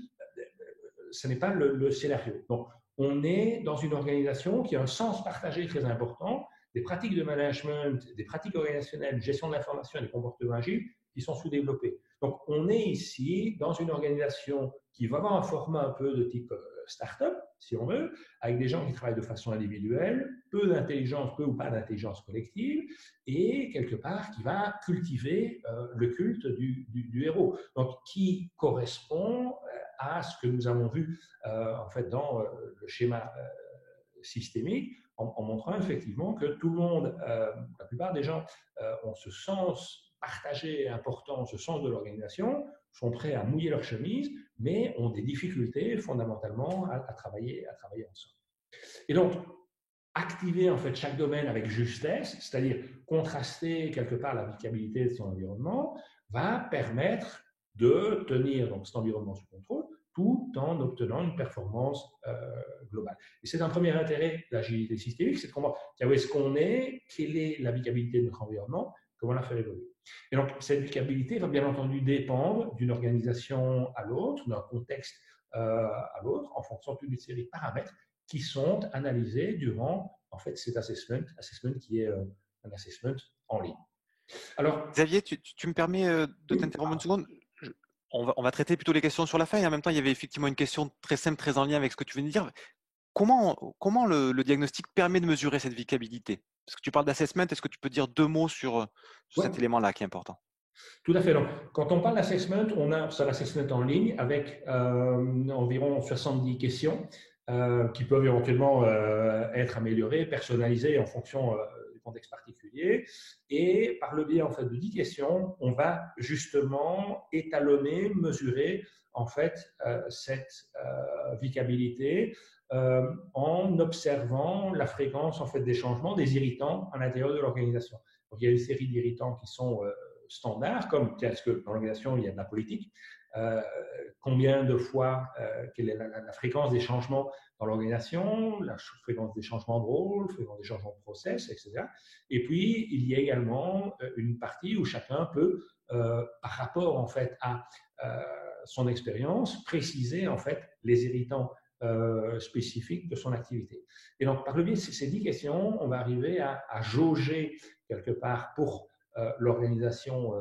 ce n'est pas le scénario. Donc on est dans une organisation qui a un sens partagé très important, des pratiques de management, des pratiques organisationnelles, gestion de l'information et des comportements agiles qui sont sous-développés. Donc on est ici dans une organisation qui va avoir un format un peu de type start-up, si on veut, avec des gens qui travaillent de façon individuelle, peu d'intelligence, peu ou pas d'intelligence collective, et quelque part qui va cultiver le culte du héros, donc qui correspond à ce que nous avons vu en fait dans le schéma systémique, en montrant effectivement que tout le monde, la plupart des gens ont ce sens partagé important, ce sens de l'organisation, sont prêts à mouiller leur chemise, mais ont des difficultés fondamentalement à travailler ensemble. Et donc, activer en fait chaque domaine avec justesse, c'est-à-dire contraster quelque part la vicabilité de son environnement, va permettre de tenir donc cet environnement sous contrôle tout en obtenant une performance globale. Et c'est un premier intérêt de l'agilité systémique, c'est de comprendre où est-ce qu'on est, quelle est la vicabilité de notre environnement, comment la faire évoluer. Et donc, cette vicabilité va bien entendu dépendre d'une organisation à l'autre, d'un contexte à l'autre, en fonction d'une série de paramètres qui sont analysés durant en fait cet assessment qui est un assessment en ligne. Alors, Xavier, tu me permets de t'interrompre une seconde? On va traiter plutôt les questions sur la fin, et en même temps, il y avait effectivement une question très simple, très en lien avec ce que tu venais de dire. Comment le diagnostic permet de mesurer cette vicabilité? Parce que tu parles d'assessment, est-ce que tu peux dire 2 mots sur cet élément-là qui est important? Tout à fait. Donc, quand on parle d'assessment, on a un assessment en ligne avec environ 70 questions qui peuvent éventuellement être améliorées, personnalisées en fonction du contexte particulier. Et par le biais en fait de 10 questions, on va justement étalonner, mesurer en fait cette vicabilité en observant la fréquence en fait des changements, des irritants à l'intérieur de l'organisation. Donc, il y a une série d'irritants qui sont standards, comme est-ce que dans l'organisation il y a de la politique, combien de fois, quelle est la fréquence des changements dans l'organisation, la fréquence des changements de rôle, la fréquence des changements de process, etc. Et puis, il y a également une partie où chacun peut, par rapport en fait à son expérience, préciser en fait les irritants spécifiques de son activité. Et donc, par le biais de ces 10 questions, on va arriver à jauger quelque part pour l'organisation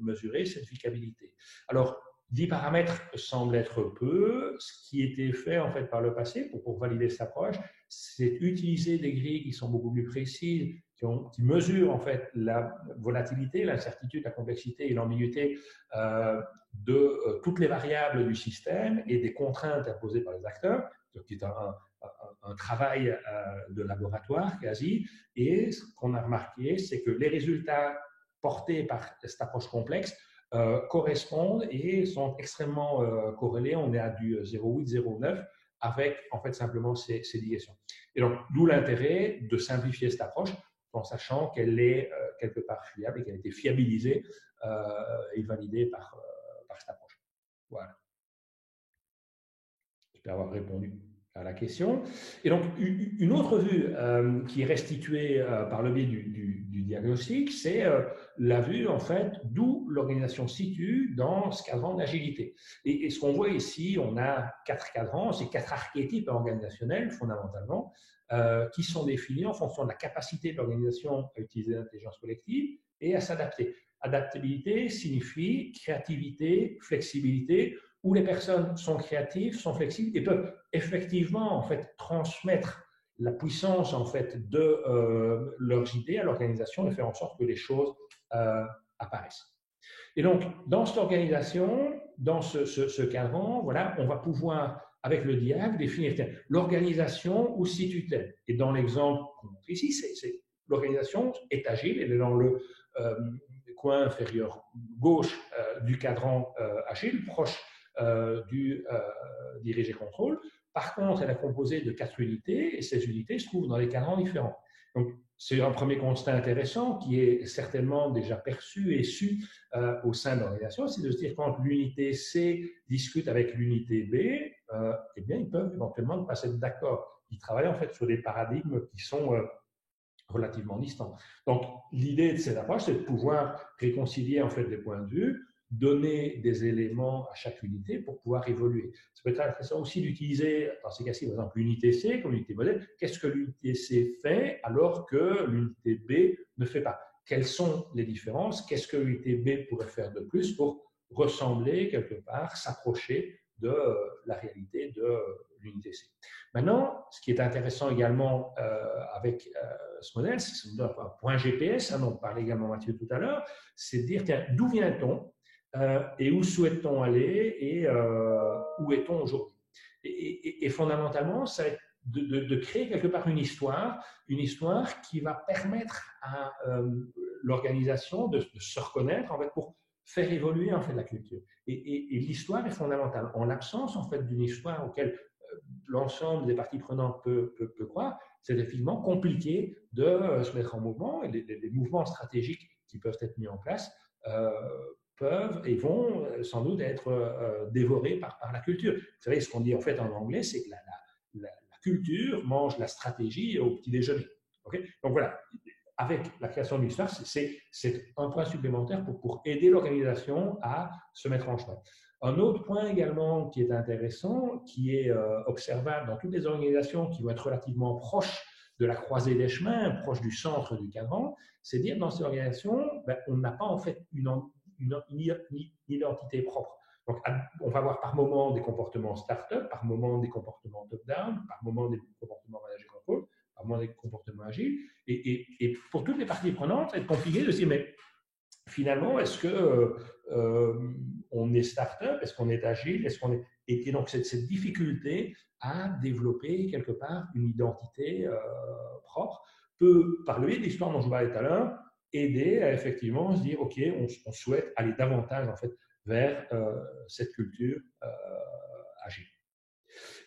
mesurée cette vicabilité. Alors, 10 paramètres semblent être peu. Ce qui était fait en fait par le passé pour valider cette approche, c'est utiliser des grilles qui sont beaucoup plus précises, qui mesurent en fait la volatilité, l'incertitude, la complexité et l'ambiguïté de toutes les variables du système et des contraintes imposées par les acteurs, qui est un travail de laboratoire quasi. Et ce qu'on a remarqué, c'est que les résultats portés par cette approche complexe correspondent et sont extrêmement corrélés. On est à du 0,8, 0,9 avec en fait simplement ces liaisons. Et donc, d'où l'intérêt de simplifier cette approche en sachant qu'elle est quelque part fiable et qu'elle a été fiabilisée et validée par cette approche. Voilà. J'espère avoir répondu la question. Et donc, une autre vue qui est restituée par le biais du diagnostic, c'est la vue, en fait, d'où l'organisation se situe dans ce cadran d'agilité. Et ce qu'on voit ici, on a 4 cadrans, c'est 4 archétypes organisationnels, fondamentalement, qui sont définis en fonction de la capacité de l'organisation à utiliser l'intelligence collective et à s'adapter. Adaptabilité signifie créativité, flexibilité, où les personnes sont créatives, sont flexibles et peuvent effectivement en fait transmettre la puissance en fait de leurs idées à l'organisation et faire en sorte que les choses apparaissent. Et donc, dans cette organisation, dans ce cadran, voilà, on va pouvoir, avec le diag, définir l'organisation où se situe-t-elle. Et dans l'exemple qu'on montre ici, c'est l'organisation est agile, elle est dans le coin inférieur gauche du cadran agile, proche du dirigé contrôle. Par contre, elle est composée de 4 unités et ces unités se trouvent dans des cadrans différents. Donc, c'est un premier constat intéressant qui est certainement déjà perçu et su au sein de l'organisation, c'est de se dire quand l'unité C discute avec l'unité B, eh bien, ils peuvent éventuellement ne pas être d'accord. Ils travaillent en fait sur des paradigmes qui sont relativement distants. Donc, l'idée de cette approche, c'est de pouvoir réconcilier en fait les points de vue, donner des éléments à chaque unité pour pouvoir évoluer. Ça peut être intéressant aussi d'utiliser, dans ces cas-ci, par exemple, l'unité C comme unité modèle. Qu'est-ce que l'unité C fait alors que l'unité B ne fait pas? Quelles sont les différences? Qu'est-ce que l'unité B pourrait faire de plus pour ressembler quelque part, s'approcher de la réalité de l'unité C? Maintenant, ce qui est intéressant également avec ce modèle, c'est un point GPS, hein, dont parlait également Mathieu tout à l'heure, c'est de dire, tiens, d'où vient-on et où souhaite-t-on aller et où est-on aujourd'hui? Et fondamentalement, ça va être de créer quelque part une histoire qui va permettre à l'organisation de se reconnaître en fait, pour faire évoluer en fait, la culture. Et l'histoire est fondamentale. En l'absence en fait, d'une histoire auquel l'ensemble des parties prenantes peut croire, c'est effectivement compliqué de se mettre en mouvement et les mouvements stratégiques qui peuvent être mis en place peuvent et vont sans doute être dévorés par la culture. Vous savez, ce qu'on dit en fait en anglais, c'est que la culture mange la stratégie au petit déjeuner. Okay? Donc voilà, avec la création d'une histoire, c'est un point supplémentaire pour aider l'organisation à se mettre en chemin. Un autre point également qui est intéressant, qui est observable dans toutes les organisations qui vont être relativement proches de la croisée des chemins, proches du centre du cadran, c'est dire dans ces organisations, ben, on n'a pas en fait une identité propre. Donc, on va avoir par moment des comportements start-up, par moment des comportements top-down, par moment des comportements managés contrôle, par moment des comportements agiles. Et pour toutes les parties prenantes, ça va être compliqué de se dire, mais finalement, est-ce que on est start-up, est-ce qu'on est agile, est-ce qu'on est... Et donc, cette difficulté à développer quelque part une identité propre peut, par le biais de l'histoire dont je vous parlais tout à l'heure, aider à effectivement se dire, OK, on souhaite aller davantage en fait, vers cette culture agile.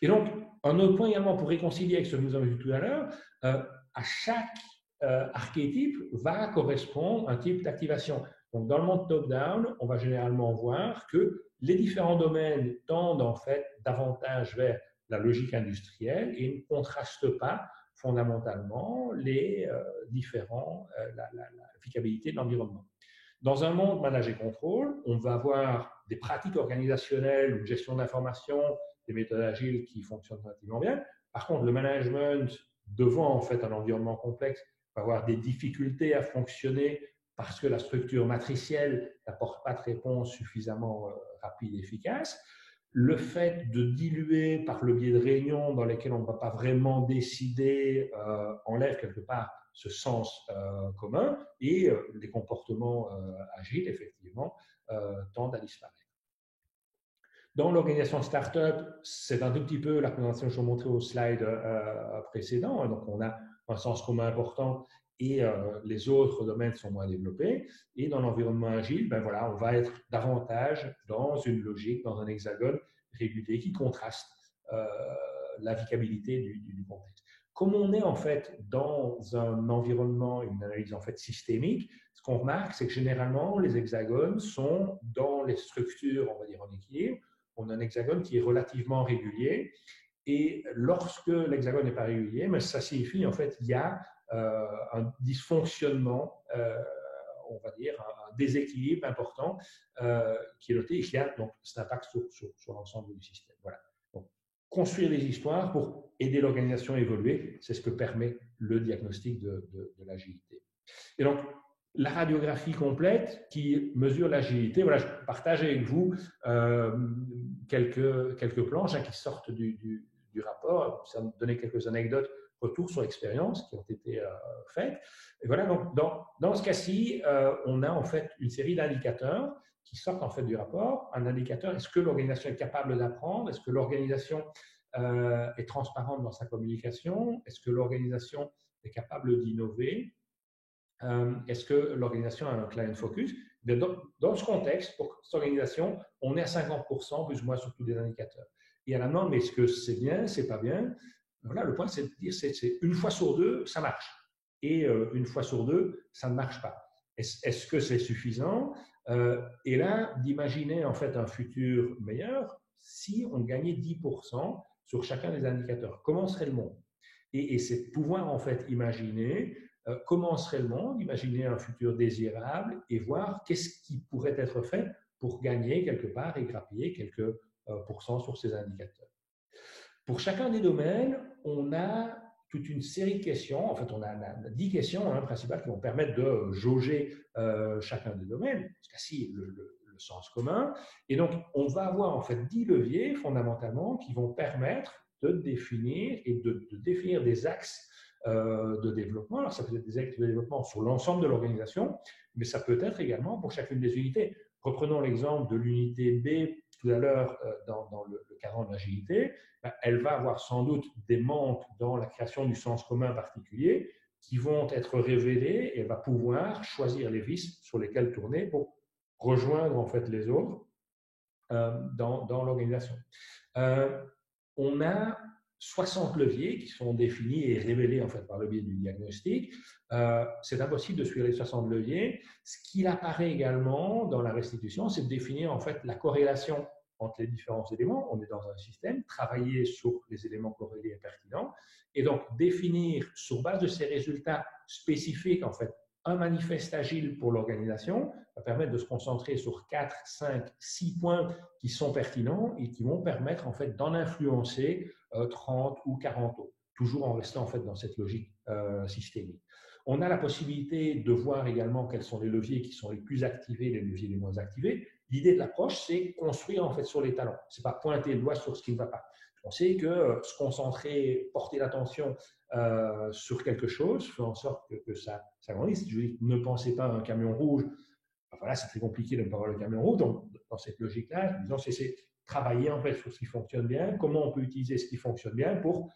Et donc, un autre point également pour réconcilier avec ce que nous avons vu tout à l'heure, à chaque archétype va correspondre un type d'activation. Donc, dans le monde top-down, on va généralement voir que les différents domaines tendent en fait davantage vers la logique industrielle et ne contrastent pas fondamentalement les l'applicabilité de l'environnement. Dans un monde managé contrôle, on va avoir des pratiques organisationnelles ou de gestion d'information, des méthodes agiles qui fonctionnent relativement bien. Par contre, le management devant en fait un environnement complexe va avoir des difficultés à fonctionner parce que la structure matricielle n'apporte pas de réponse suffisamment rapide et efficace. Le fait de diluer par le biais de réunions dans lesquelles on ne va pas vraiment décider enlève quelque part ce sens commun et les comportements agiles, effectivement, tendent à disparaître. Dans l'organisation startup, c'est un tout petit peu la présentation que je vous montrais au slide précédent. Donc, on a un sens commun important et les autres domaines sont moins développés. Et dans l'environnement agile, ben voilà, on va être davantage dans une logique, dans un hexagone régulier qui contraste la vicabilité du contexte. Comme on est en fait dans un environnement, une analyse en fait systémique, ce qu'on remarque, c'est que généralement les hexagones sont dans les structures, on va dire en équilibre. On a un hexagone qui est relativement régulier Et lorsque l'hexagone n'est pas régulier, mais ça signifie en fait qu'il y a un dysfonctionnement, on va dire, un déséquilibre important qui est noté et qui a donc cet impact sur l'ensemble du système. Voilà. Donc, construire des histoires pour aider l'organisation à évoluer, c'est ce que permet le diagnostic de l'agilité. Et donc, la radiographie complète qui mesure l'agilité, voilà, je partage avec vous quelques planches qui sortent du rapport. Ça me donnait quelques anecdotes, retours sur l'expérience qui ont été faites. Et voilà, donc dans ce cas-ci, on a en fait une série d'indicateurs qui sortent en fait du rapport. Un indicateur, est-ce que l'organisation est capable d'apprendre? Est-ce que l'organisation est transparente dans sa communication? Est-ce que l'organisation est capable d'innover? Est-ce que l'organisation a un client focus? Dans ce contexte, pour cette organisation, on est à 50% plus ou moins sur tous les indicateurs. Et à la demande, mais est-ce que c'est bien, c'est pas bien? Voilà, le point, c'est de dire, c'est une fois sur deux, ça marche. Et une fois sur deux, ça ne marche pas. Est-ce que c'est suffisant? Et là, d'imaginer en fait un futur meilleur si on gagnait 10% sur chacun des indicateurs. Comment serait le monde? Et c'est de pouvoir en fait imaginer comment serait le monde, imaginer un futur désirable et voir qu'est-ce qui pourrait être fait pour gagner quelque part et grappiller quelques pourcents sur ces indicateurs. Pour chacun des domaines, on a toute une série de questions. En fait, on a 10 questions principales qui vont permettre de jauger chacun des domaines. Parce qu'ici, le sens commun. Et donc, on va avoir en fait 10 leviers fondamentalement qui vont permettre de définir et de définir des axes de développement. Alors, ça peut être des axes de développement sur l'ensemble de l'organisation, mais ça peut être également pour chacune des unités. Reprenons l'exemple de l'unité B tout à l'heure dans le cadran de l'agilité. Elle va avoir sans doute des manques dans la création du sens commun particulier qui vont être révélés et elle va pouvoir choisir les vis sur lesquels tourner pour rejoindre en fait les autres dans l'organisation. On a 60 leviers qui sont définis et révélés en fait par le biais du diagnostic. C'est impossible de suivre les 60 leviers. Ce qui apparaît également dans la restitution, c'est de définir en fait la corrélation entre les différents éléments. On est dans un système, travailler sur les éléments corrélés et pertinents, et donc définir sur base de ces résultats spécifiques en fait un manifeste agile pour l'organisation va permettre de se concentrer sur 4, 5, 6 points qui sont pertinents et qui vont permettre en fait d'en influencer 30 ou 40 autres, toujours en restant en fait dans cette logique systémique. On a la possibilité de voir également quels sont les leviers qui sont les plus activés, les leviers les moins activés. L'idée de l'approche, c'est construire en fait sur les talents. C'est pas pointer le doigt sur ce qui ne va pas. On sait que se concentrer, porter l'attention sur quelque chose, fait en sorte que ça grandisse. Je dis, ne pensez pas à un camion rouge. Enfin, là, c'est très compliqué de ne pas voir le camion rouge. Donc, dans cette logique-là, disons, c'est travailler en fait sur ce qui fonctionne bien, comment on peut utiliser ce qui fonctionne bien pour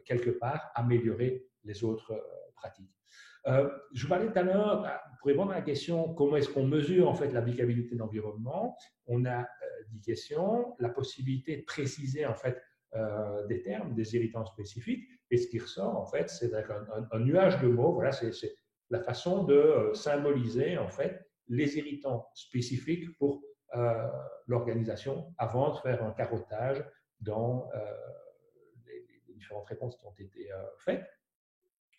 quelque part améliorer les autres pratiques. Je vous parlais tout à l'heure, pour répondre à la question comment est-ce qu'on mesure en fait l'applicabilité de l'environnement, on a 10 questions, la possibilité de préciser en fait des termes, des irritants spécifiques, et ce qui ressort en fait, c'est un nuage de mots. Voilà, c'est la façon de symboliser en fait les irritants spécifiques pour l'organisation avant de faire un carottage dans les différentes réponses qui ont été faites.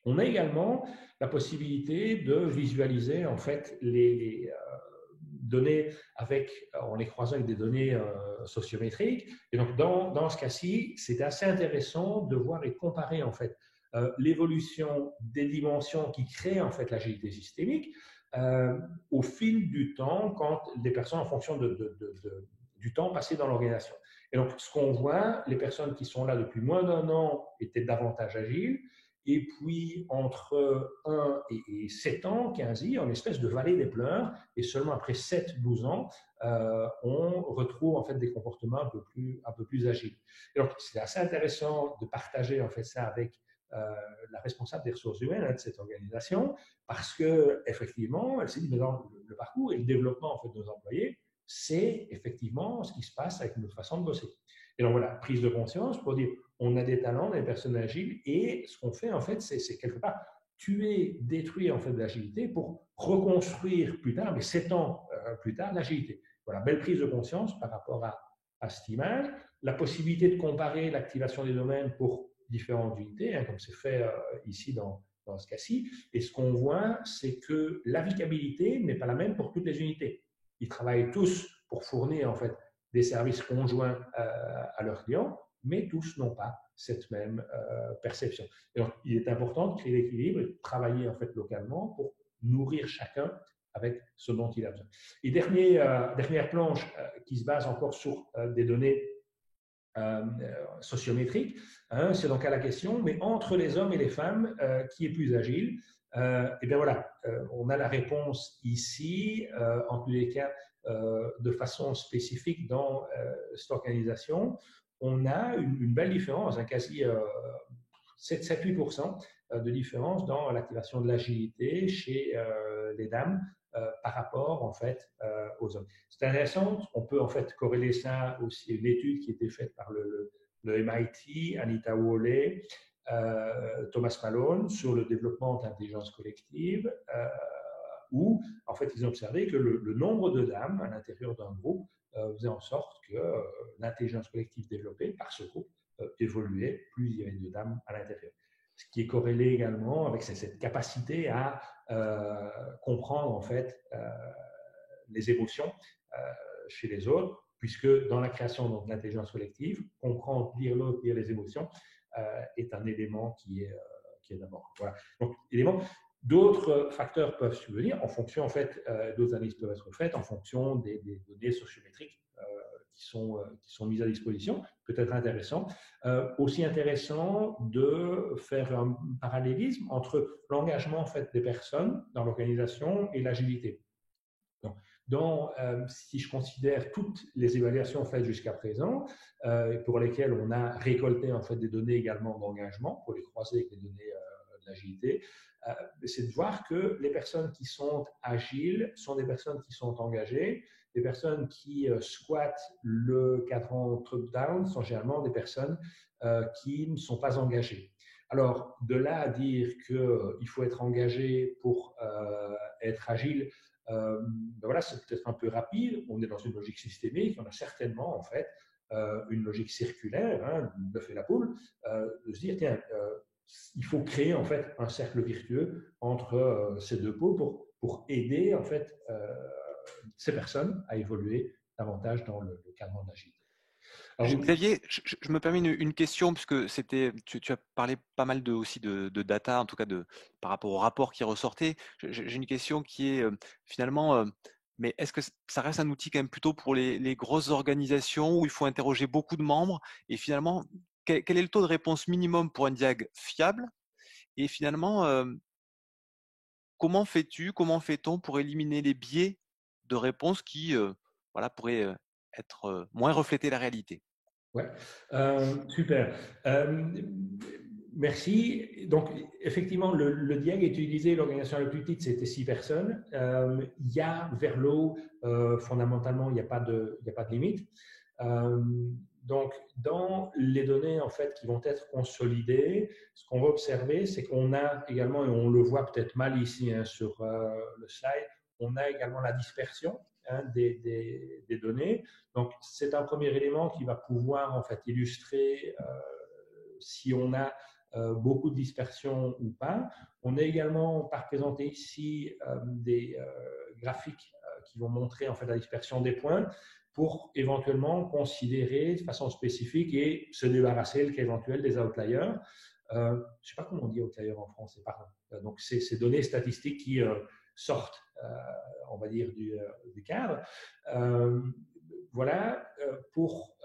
On a également la possibilité de visualiser en fait les données en les croisant avec des données sociométriques. Et donc dans ce cas-ci, c'est assez intéressant de voir et comparer en fait l'évolution des dimensions qui créent en fait l'agilité systémique au fil du temps, quand les personnes en fonction du temps passé dans l'organisation. Et donc ce qu'on voit, les personnes qui sont là depuis moins d'1 an étaient davantage agiles. Et puis, entre 1 et 7 ans, 15 ans, une espèce de vallée des pleurs. Et seulement après 7-12 ans, on retrouve en fait des comportements un peu plus agiles. Et donc, c'est assez intéressant de partager en fait ça avec la responsable des ressources humaines de cette organisation, parce qu'effectivement, elle s'est dit, mais dans le parcours et le développement en fait, de nos employés, c'est effectivement ce qui se passe avec notre façon de bosser. Et donc voilà, prise de conscience pour dire, on a des talents, des personnes agiles, et ce qu'on fait en fait, c'est quelque part tuer, détruire en fait de l'agilité pour reconstruire plus tard, mais 7 ans plus tard, l'agilité. Voilà, belle prise de conscience par rapport à cette image. la possibilité de comparer l'activation des domaines pour différentes unités, comme c'est fait ici dans ce cas-ci. Et ce qu'on voit, c'est que la navigabilité n'est pas la même pour toutes les unités. Ils travaillent tous pour fournir en fait des services conjoints à leurs clients, mais tous n'ont pas cette même perception. Et donc, il est important de créer l'équilibre et de travailler en fait localement pour nourrir chacun avec ce dont il a besoin. Et dernière planche qui se base encore sur des données sociométriques, c'est donc à la question, mais entre les hommes et les femmes, qui est plus agile? Et bien voilà, on a la réponse ici, en tous les cas, de façon spécifique dans cette organisation. On a une belle différence, quasi 7-8% de différence dans l'activation de l'agilité chez les dames par rapport en fait aux hommes. C'est intéressant, on peut en fait corréler ça aussi à une étude qui a été faite par le MIT, Anita Woley, Thomas Malone sur le développement de l'intelligence collective, où en fait ils ont observé que le nombre de dames à l'intérieur d'un groupe faisait en sorte que l'intelligence collective développée par ce groupe évoluait, plus il y avait de dames à l'intérieur. Ce qui est corrélé également avec cette capacité à comprendre en fait les émotions chez les autres, puisque dans la création de l'intelligence collective, comprendre, lire l'autre, lire les émotions est un élément qui est d'abord. Voilà. Donc, d'autres facteurs peuvent subvenir en fonction, en fait, d'autres analyses peuvent être faites en fonction des données sociométriques qui sont mises à disposition. Peut-être intéressant. Aussi intéressant de faire un parallélisme entre l'engagement en fait, des personnes dans l'organisation et l'agilité. Si je considère toutes les évaluations faites jusqu'à présent, pour lesquelles on a récolté en fait, des données également d'engagement, pour les croiser avec les données de l'agilité, c'est de voir que les personnes qui sont agiles sont des personnes qui sont engagées. Les personnes qui squattent le cadran top-down sont généralement des personnes qui ne sont pas engagées. Alors, de là à dire qu'il faut être engagé pour être agile, voilà, c'est peut-être un peu rapide. On est dans une logique systémique. On a certainement, en fait, une logique circulaire, l'œuf et la poule, de se dire, tiens, il faut créer, en fait, un cercle virtueux entre ces deux pôles pour aider, en fait, ces personnes à évoluer davantage dans le cadre de l'agilité. Xavier, je me permets une question, puisque tu as parlé pas mal aussi de data, en tout cas par rapport au rapport qui ressortait. J'ai une question qui est finalement, mais est-ce que ça reste un outil quand même plutôt pour les grosses organisations où il faut interroger beaucoup de membres? Et finalement, quel est le taux de réponse minimum pour un diag fiable? Et finalement, comment fait-on pour éliminer les biais de réponse qui pourraient être moins refléter la réalité? Ouais, super. Merci. Donc, effectivement, le DIAG est utilisé, l'organisation la plus petite, c'était 6 personnes. Il y a vers le haut, fondamentalement, il n'y a pas de limite. Donc, dans les données en fait, qui vont être consolidées, ce qu'on va observer, c'est qu'on a également, et on le voit peut-être mal ici sur le slide, on a également la dispersion des données. Donc, c'est un premier élément qui va pouvoir en fait illustrer si on a beaucoup de dispersion ou pas. On a également présenté ici des graphiques qui vont montrer en fait la dispersion des points pour éventuellement considérer de façon spécifique et se débarrasser le cas éventuel des outliers. Je ne sais pas comment on dit outlier en français, pardon. Donc, c'est ces données statistiques qui sortent, on va dire, du cadre. Voilà, pour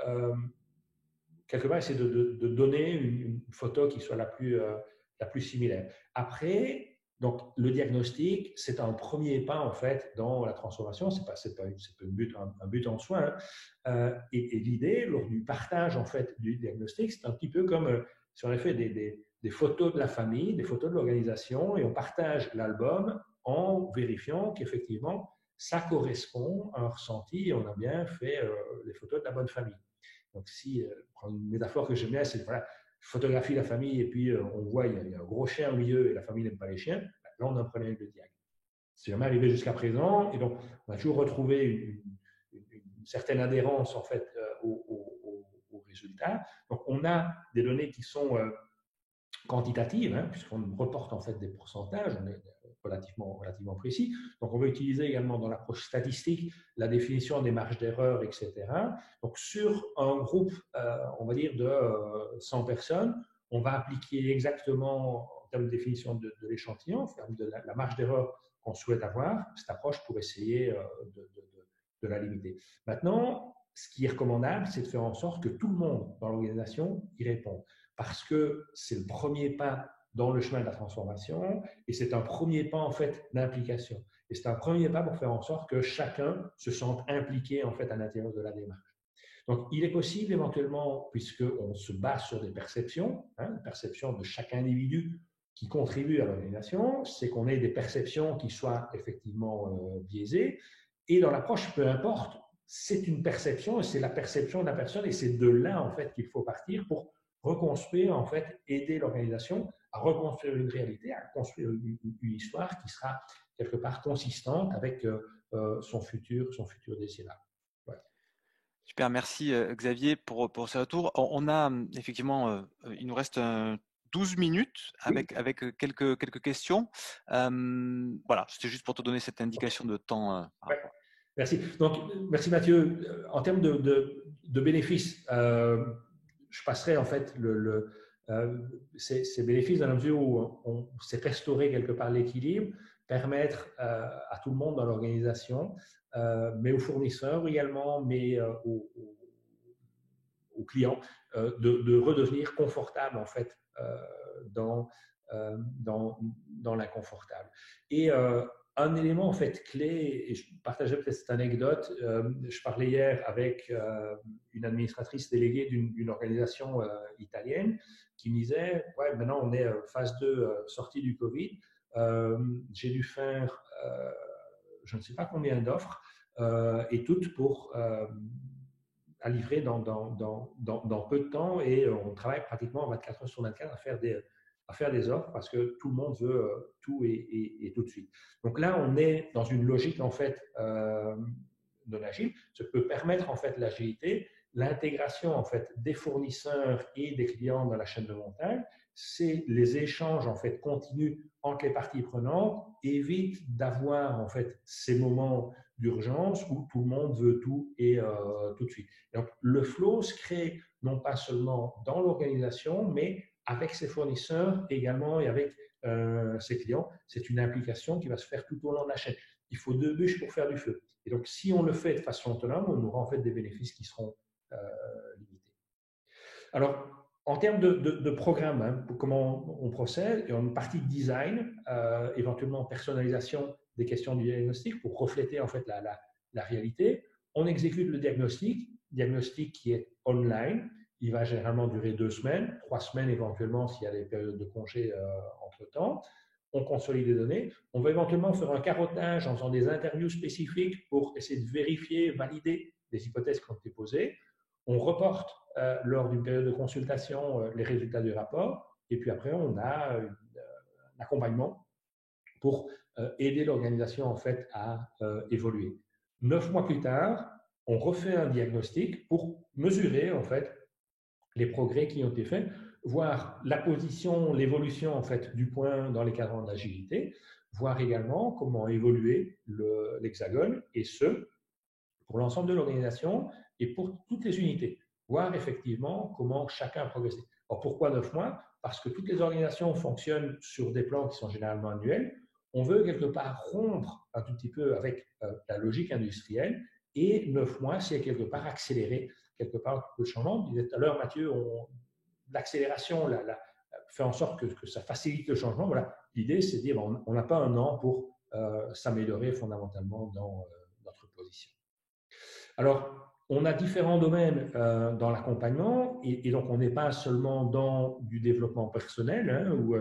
quelque part essayer de donner une photo qui soit la plus similaire. Après, donc, le diagnostic, c'est un premier pas en fait dans la transformation. C'est pas un but en soi. Et l'idée, lors du partage en fait du diagnostic, c'est un petit peu comme si on avait fait des photos de la famille, des photos de l'organisation, et on partage l'album en vérifiant qu'effectivement ça correspond à un ressenti et on a bien fait les photos de la bonne famille. Donc, si, une métaphore que j'aime bien, c'est voilà, je photographie la famille et puis on voit il y a un gros chien au milieu et la famille n'aime pas les chiens, là on a un problème avec le diag. C'est jamais arrivé jusqu'à présent et donc on a toujours retrouvé une certaine adhérence en fait au résultats. Donc, on a des données qui sont quantitative, hein, puisqu'on reporte en fait des pourcentages, on est relativement précis. Donc, on va utiliser également dans l'approche statistique la définition des marges d'erreur, etc. Donc, sur un groupe, on va dire, de 100 personnes, on va appliquer exactement, en termes de définition de l'échantillon, en termes de la marge d'erreur qu'on souhaite avoir, cette approche pour essayer de la limiter. Maintenant, ce qui est recommandable, c'est de faire en sorte que tout le monde dans l'organisation y réponde, parce que c'est le premier pas dans le chemin de la transformation et c'est un premier pas en fait d'implication. Et c'est un premier pas pour faire en sorte que chacun se sente impliqué en fait à l'intérieur de la démarche. Donc, il est possible éventuellement, puisqu'on se base sur des perceptions, hein, les perceptions de chaque individu qui contribue à l'organisation, c'est qu'on ait des perceptions qui soient effectivement biaisées. Et dans l'approche, peu importe, c'est une perception et c'est la perception de la personne et c'est de là en fait qu'il faut partir pour reconstruire, en fait, aider l'organisation à reconstruire une réalité, à construire une histoire qui sera quelque part consistante avec son futur décennal. Ouais. Super, merci Xavier pour ce retour. On a effectivement, il nous reste 12 minutes avec quelques questions. Voilà, c'était juste pour te donner cette indication de temps. Ouais. Merci. Donc, merci Mathieu. En termes de bénéfices, je passerai en fait ces bénéfices dans la mesure où on s'est restauré quelque part l'équilibre, permettre à tout le monde dans l'organisation, mais aux fournisseurs également, mais aux clients, de redevenir confortable en fait dans l'inconfortable. Et un élément en fait clé, et je partageais peut-être cette anecdote, je parlais hier avec une administratrice déléguée d'une organisation italienne qui me disait, ouais, maintenant on est phase 2, sortie du Covid, j'ai dû faire je ne sais pas combien d'offres, et toutes pour à livrer dans peu de temps, et on travaille pratiquement 24 heures sur 24 à faire des offres parce que tout le monde veut tout et tout de suite. Donc là, on est dans une logique en fait de l'agile. Ça peut permettre en fait l'agilité, l'intégration en fait des fournisseurs et des clients dans la chaîne de montage. C'est les échanges en fait continus entre les parties prenantes, évite d'avoir en fait ces moments d'urgence où tout le monde veut tout et tout de suite. Et donc, le flow se crée non pas seulement dans l'organisation, mais avec ses fournisseurs également et avec ses clients. C'est une implication qui va se faire tout au long de la chaîne. Il faut 2 bûches pour faire du feu. Et donc, si on le fait de façon autonome, on aura en fait des bénéfices qui seront limités. Alors, en termes de programme, hein, comment on procède, il y a une partie de design, éventuellement personnalisation des questions du diagnostic pour refléter en fait la réalité. On exécute le diagnostic qui est online. Il va généralement durer 2 semaines, 3 semaines éventuellement s'il y a des périodes de congé entre-temps. On consolide les données. On va éventuellement faire un carottage en faisant des interviews spécifiques pour essayer de vérifier, valider les hypothèses qui ont été posées. On reporte lors d'une période de consultation les résultats du rapport. Et puis après, on a un accompagnement pour aider l'organisation en fait à évoluer. 9 mois plus tard, on refait un diagnostic pour mesurer en fait les progrès qui ont été faits, voir la position, l'évolution en fait du point dans les cadrans d'agilité, voir également comment évoluer l'hexagone, et ce pour l'ensemble de l'organisation et pour toutes les unités, voir effectivement comment chacun a progressé. Alors pourquoi 9 mois? Parce que toutes les organisations fonctionnent sur des plans qui sont généralement annuels. On veut quelque part rompre un tout petit peu avec la logique industrielle, et 9 mois, c'est quelque part accélérer quelque part le changement. Je disais tout à l'heure, Mathieu, l'accélération fait en sorte que ça facilite le changement. Voilà. L'idée, c'est de dire on n'a pas un an pour s'améliorer fondamentalement dans notre position. Alors, on a différents domaines dans l'accompagnement, et donc on n'est pas seulement dans du développement personnel, hein, ou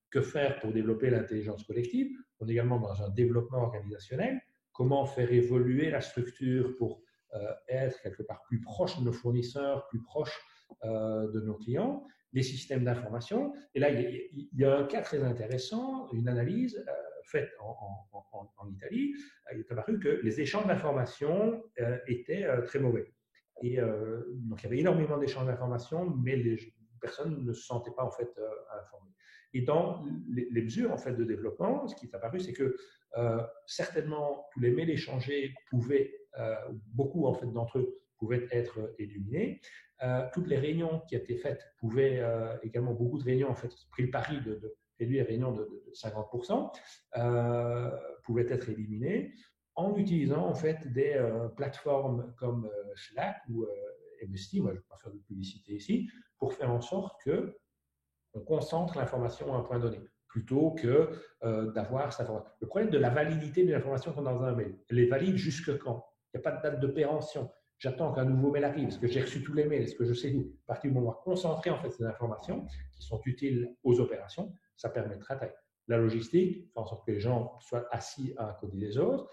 que faire pour développer l'intelligence collective. On est également dans un développement organisationnel. Comment faire évoluer la structure pour être quelque part plus proche de nos fournisseurs, plus proche de nos clients, les systèmes d'information. Et là, il y a un cas très intéressant, une analyse faite en Italie. Il est apparu que les échanges d'informations étaient très mauvais. Et donc, il y avait énormément d'échanges d'informations, mais les personnes ne se sentaient pas en fait informées. Et dans les mesures en fait de développement, ce qui est apparu, c'est que certainement tous les mails échangés pouvaient, beaucoup en fait d'entre eux pouvaient être éliminés. Toutes les réunions qui étaient faites pouvaient également, beaucoup de réunions en fait, pris le pari de réduire les réunions de 50%, pouvaient être éliminées en utilisant en fait des plateformes comme Slack ou MST, moi je ne vais pas faire de publicité ici, pour faire en sorte que on concentre l'information à un point donné, plutôt que d'avoir cette information. Le problème de la validité de l'information qu'on a dans un mail, elle est valide jusque quand? Il n'y a pas de date de péremption. J'attends qu'un nouveau mail arrive. Est-ce que j'ai reçu tous les mails? Est-ce que je sais où? À partir du moment où on va concentrer en fait ces informations qui sont utiles aux opérations, ça permettra la logistique, faire en sorte que les gens soient assis à un côté des autres.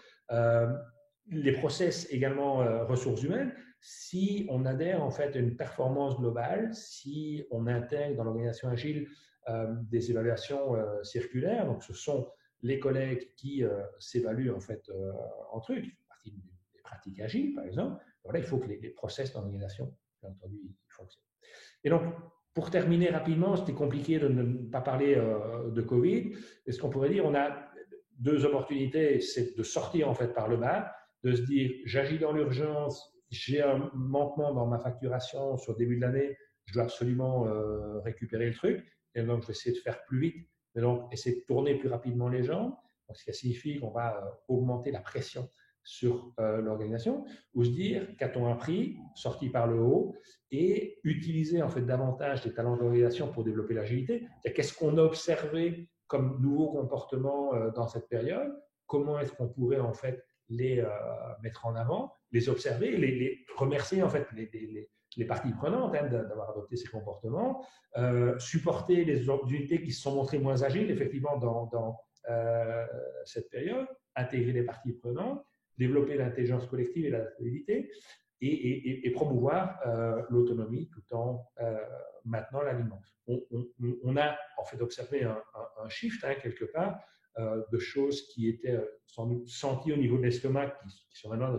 Les process également, ressources humaines. Si on adhère en fait à une performance globale, si on intègre dans l'organisation agile des évaluations circulaires, donc ce sont les collègues qui s'évaluent en fait entre eux, qui font partie des pratiques agiles par exemple. Voilà, il faut que les process d'organisation, bien entendu, fonctionnent. Et donc, pour terminer rapidement, c'était compliqué de ne pas parler de Covid. Et ce qu'on pourrait dire, on a deux opportunités, c'est de sortir en fait par le bas, de se dire j'agis dans l'urgence, j'ai un manquement dans ma facturation sur le début de l'année, je dois absolument récupérer le truc, et donc je vais essayer de faire plus vite, mais donc essayer de tourner plus rapidement les jambes, donc, ce qui signifie qu'on va augmenter la pression sur l'organisation, ou se dire qu'a-t-on appris, sorti par le haut, et utiliser en fait davantage des talents d'organisation pour développer l'agilité. Qu'est-ce qu'on a observé comme nouveaux comportements dans cette période? Comment est-ce qu'on pourrait en fait les mettre en avant, les observer, les remercier en fait les parties prenantes d'avoir adopté ces comportements, supporter les unités qui se sont montrées moins agiles effectivement dans cette période, intégrer les parties prenantes, développer l'intelligence collective et la stabilité, et promouvoir l'autonomie tout en maintenant l'alignement. On a en fait observé un shift quelque part de choses qui étaient sans doute senties au niveau de l'estomac, qui sont maintenant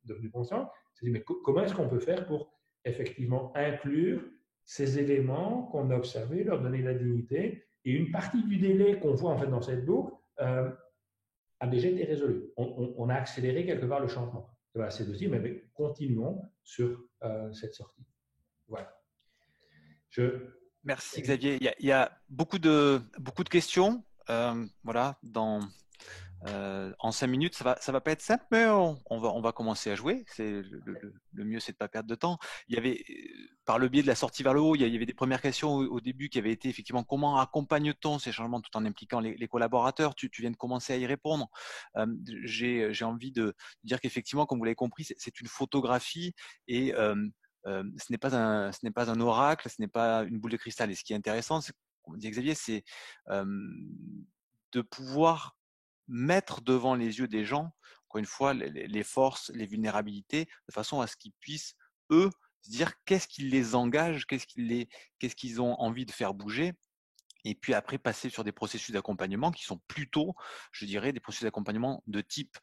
devenues conscientes. C'est-à-dire, mais comment est-ce qu'on peut faire pour effectivement inclure ces éléments qu'on a observés, leur donner la dignité, et une partie du délai qu'on voit en fait dans cette boucle a déjà été résolue. On a accéléré quelque part le changement. Voilà, c'est de dire, mais continuons sur cette sortie. Voilà. Merci Xavier. Il y a beaucoup de questions. Voilà, en 5 minutes, ça va pas être simple, mais on va commencer à jouer. Le mieux, c'est de pas perdre de temps. Il y avait, par le biais de la sortie vers le haut, il y avait des premières questions au début qui avaient été effectivement comment accompagne-t-on ces changements tout en impliquant les collaborateurs. Tu viens de commencer à y répondre. J'ai envie de dire qu'effectivement, comme vous l'avez compris, c'est une photographie et ce n'est pas un oracle, ce n'est pas une boule de cristal. Et ce qui est intéressant, c'est, comme dit Xavier, c'est de pouvoir mettre devant les yeux des gens, encore une fois, les forces, les vulnérabilités, de façon à ce qu'ils puissent, eux, se dire qu'est-ce qui les engage, qu'est-ce qu'ils ont envie de faire bouger. Et puis après, passer sur des processus d'accompagnement qui sont plutôt, je dirais, des processus d'accompagnement de type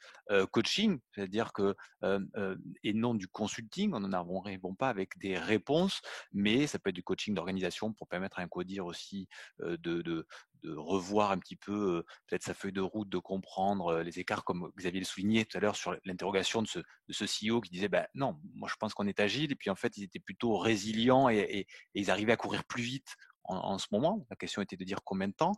coaching, c'est-à-dire que, et non du consulting, on n'en arrivons pas avec des réponses, mais ça peut être du coaching d'organisation pour permettre à un codir aussi de revoir un petit peu peut-être sa feuille de route, de comprendre les écarts, comme Xavier le soulignait tout à l'heure sur l'interrogation de ce CEO qui disait non, moi je pense qu'on est agile, et puis en fait ils étaient plutôt résilients et ils arrivaient à courir plus vite en ce moment. La question était de dire combien de temps,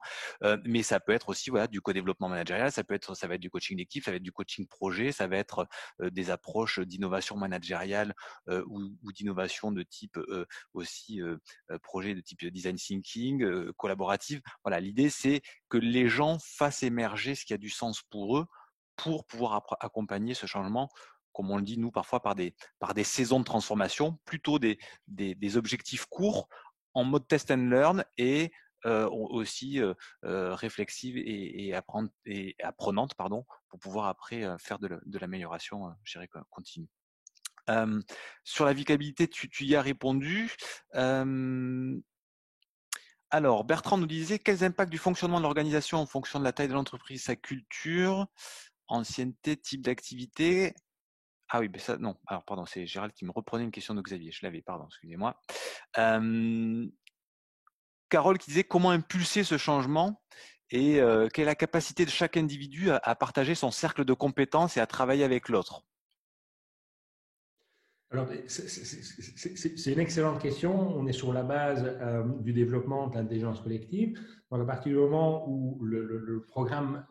mais ça peut être aussi du co-développement managérial, ça va être du coaching d'équipe, ça va être du coaching projet, ça va être des approches d'innovation managériale ou d'innovation de type aussi projet de type design thinking, collaborative. Voilà, l'idée c'est que les gens fassent émerger ce qui a du sens pour eux pour pouvoir accompagner ce changement, comme on le dit nous parfois par des saisons de transformation, plutôt des objectifs courts en mode test and learn et aussi réflexive et apprenante, pour pouvoir après faire de l'amélioration, je dirais, continue. Sur la vicabilité, tu y as répondu. Alors, Bertrand nous disait quels impacts du fonctionnement de l'organisation en fonction de la taille de l'entreprise, sa culture, ancienneté, type d'activité. Ah oui, ben ça, non. Alors, pardon, c'est Gérald qui me reprenait une question de Xavier. Je l'avais, pardon, excusez-moi. Carole qui disait comment impulser ce changement et quelle est la capacité de chaque individu à partager son cercle de compétences et à travailler avec l'autre. Alors, c'est une excellente question. On est sur la base du développement de l'intelligence collective. Donc, à partir du moment où le programme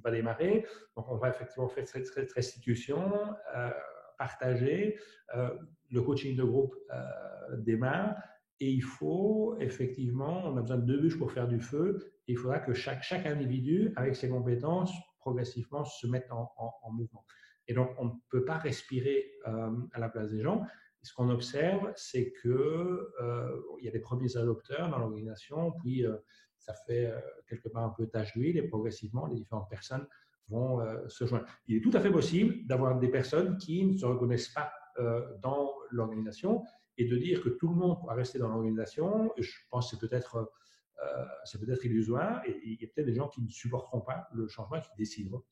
va démarrer, donc on va effectivement faire cette restitution, partager. Le coaching de groupe démarre et il faut effectivement, on a besoin de deux bûches pour faire du feu. Et il faudra que chaque individu, avec ses compétences, progressivement se mette en mouvement. Et donc, on ne peut pas respirer à la place des gens. Et ce qu'on observe, c'est qu'il y a des premiers adopteurs dans l'organisation, puis ça fait quelque part un peu tache d'huile, et progressivement, les différentes personnes vont se joindre. Il est tout à fait possible d'avoir des personnes qui ne se reconnaissent pas dans l'organisation et de dire que tout le monde va rester dans l'organisation. Je pense que c'est peut-être illusoire, et il y a peut-être des gens qui ne supporteront pas le changement, qui décideront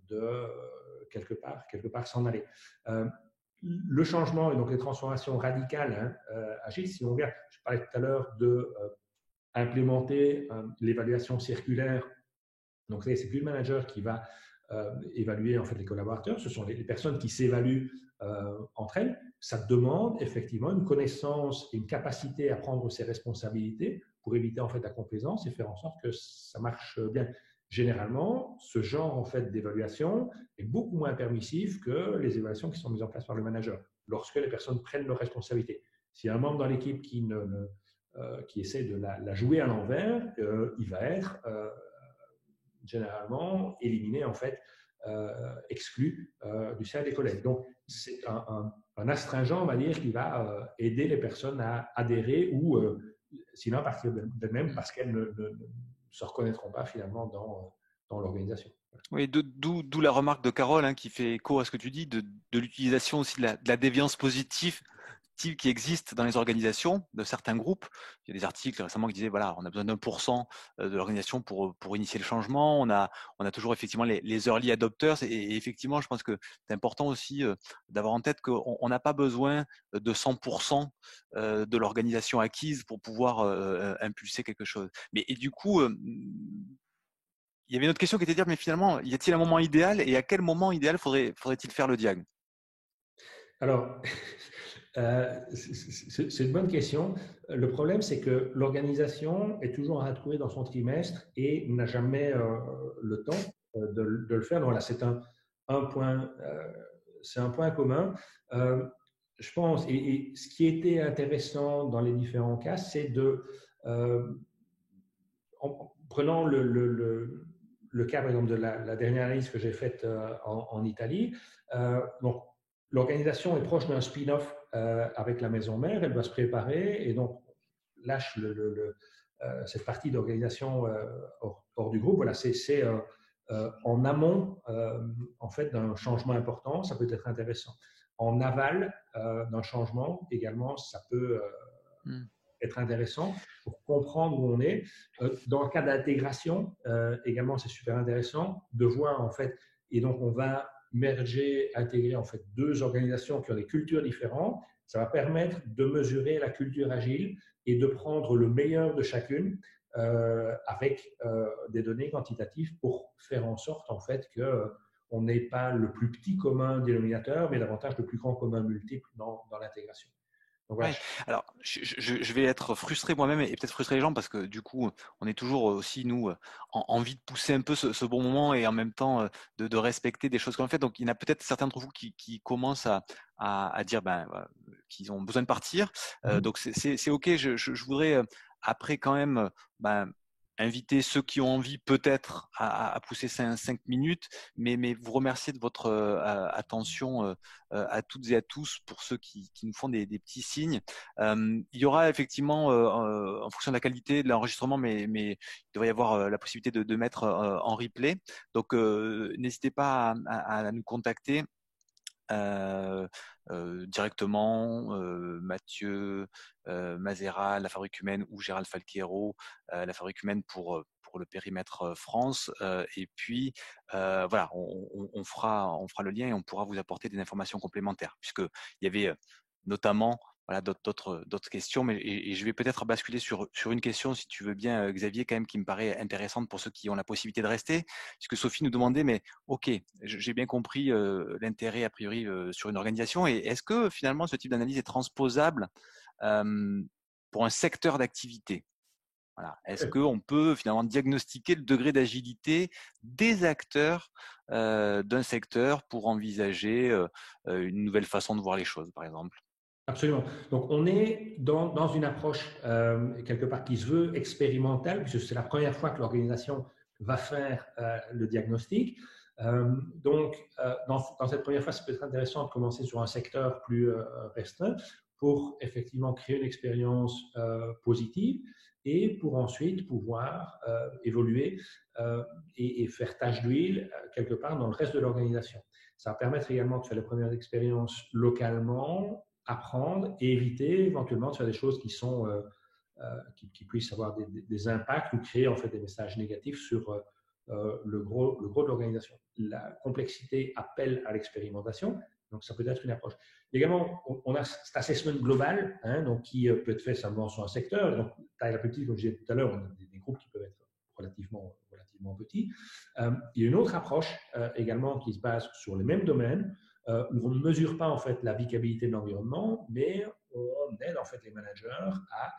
de quelque part s'en aller. Le changement et donc les transformations radicales agiles, si on regarde, je parlais tout à l'heure de implémenter l'évaluation circulaire. Donc, c'est plus le manager qui va évaluer en fait les collaborateurs, ce sont les personnes qui s'évaluent entre elles. Ça demande effectivement une connaissance et une capacité à prendre ses responsabilités pour éviter en fait la complaisance et faire en sorte que ça marche bien. Généralement, ce genre en fait d'évaluation est beaucoup moins permissif que les évaluations qui sont mises en place par le manager. Lorsque les personnes prennent leurs responsabilités, s'il y a un membre dans l'équipe qui essaie de la jouer à l'envers, il va être généralement éliminé, en fait, exclu du cercle des collègues. Donc, c'est un astringent, on va dire, qui va aider les personnes à adhérer ou sinon à partir d'elles-mêmes parce qu'elles ne se reconnaîtront pas finalement dans l'organisation. Oui, d'où la remarque de Carole qui fait écho à ce que tu dis, de l'utilisation aussi de la déviance positive qui existe dans les organisations de certains groupes. Il y a des articles récemment qui disaient voilà, on a besoin d'1% de l'organisation pour initier le changement. On a toujours effectivement les early adopters et effectivement, je pense que c'est important aussi d'avoir en tête qu'on n'a pas besoin de 100% de l'organisation acquise pour pouvoir impulser quelque chose. Mais et du coup, il y avait une autre question qui était de dire mais finalement, y a-t-il un moment idéal et à quel moment idéal faudrait-il faire le diag? Alors, c'est une bonne question. Le problème, c'est que l'organisation est toujours à trouver dans son trimestre et n'a jamais le temps de le faire. Donc, voilà, c'est un point, c'est un point commun. Je pense, et ce qui était intéressant dans les différents cas, c'est en prenant le cas, par exemple, de la dernière analyse que j'ai faite en Italie. Donc, l'organisation est proche d'un spin-off avec la maison mère, elle doit se préparer et donc lâche cette partie d'organisation hors du groupe. Voilà, c'est en amont en fait d'un changement important, ça peut être intéressant. En aval d'un changement également, ça peut être intéressant pour comprendre où on est. Dans le cas d'intégration, également, c'est super intéressant de voir en fait, et donc on va merger, intégrer en fait deux organisations qui ont des cultures différentes. Ça va permettre de mesurer la culture agile et de prendre le meilleur de chacune avec des données quantitatives pour faire en sorte en fait que on n'ait pas le plus petit commun dénominateur, mais davantage le plus grand commun multiple dans l'intégration. Ouais. Alors, je vais être frustré moi-même et peut-être frustrer les gens parce que du coup, on est toujours aussi, nous, envie de pousser un peu ce bon moment et en même temps de respecter des choses qu'on fait. Donc, il y en a peut-être certains d'entre vous qui commencent à dire qu'ils ont besoin de partir. Donc, c'est OK. Je voudrais après quand même inviter ceux qui ont envie peut-être à pousser 5 minutes, mais vous remercier de votre attention à toutes et à tous pour ceux qui nous font des petits signes. Il y aura effectivement, en fonction de la qualité de l'enregistrement, mais il devrait y avoir la possibilité de mettre en replay. Donc, n'hésitez pas à nous contacter. Directement Mathieu Mazera, La Fabrique Humaine ou Gérald Falquiero, La Fabrique Humaine pour pour le périmètre France. Et puis, voilà, on fera le lien et on pourra vous apporter des informations complémentaires, puisqu'il y avait notamment voilà, d'autres questions, mais et je vais peut-être basculer sur une question, si tu veux bien, Xavier, quand même, qui me paraît intéressante pour ceux qui ont la possibilité de rester, puisque Sophie nous demandait, mais ok, j'ai bien compris l'intérêt a priori sur une organisation, et est-ce que finalement ce type d'analyse est transposable pour un secteur d'activité? Voilà. Est-ce qu'on peut finalement diagnostiquer le degré d'agilité des acteurs d'un secteur pour envisager une nouvelle façon de voir les choses, par exemple? Absolument. Donc, on est dans une approche quelque part qui se veut expérimentale, puisque c'est la première fois que l'organisation va faire le diagnostic. Dans cette première phase, ça peut être intéressant de commencer sur un secteur plus restreint pour effectivement créer une expérience positive et pour ensuite pouvoir évoluer et faire tache d'huile quelque part dans le reste de l'organisation. Ça va permettre également de faire les premières expériences localement, apprendre et éviter éventuellement de faire des choses qui sont qui puissent avoir des impacts ou créer en fait des messages négatifs sur le gros de l'organisation. La complexité appelle à l'expérimentation, donc ça peut être une approche. Également, on a cet assessment global, donc qui peut être fait simplement sur un secteur. Donc, taille la petite, comme je disais tout à l'heure, on a des groupes qui peuvent être relativement petits. Il y a une autre approche également qui se base sur les mêmes domaines, où on ne mesure pas en fait la applicabilité de l'environnement, mais on aide en fait les managers à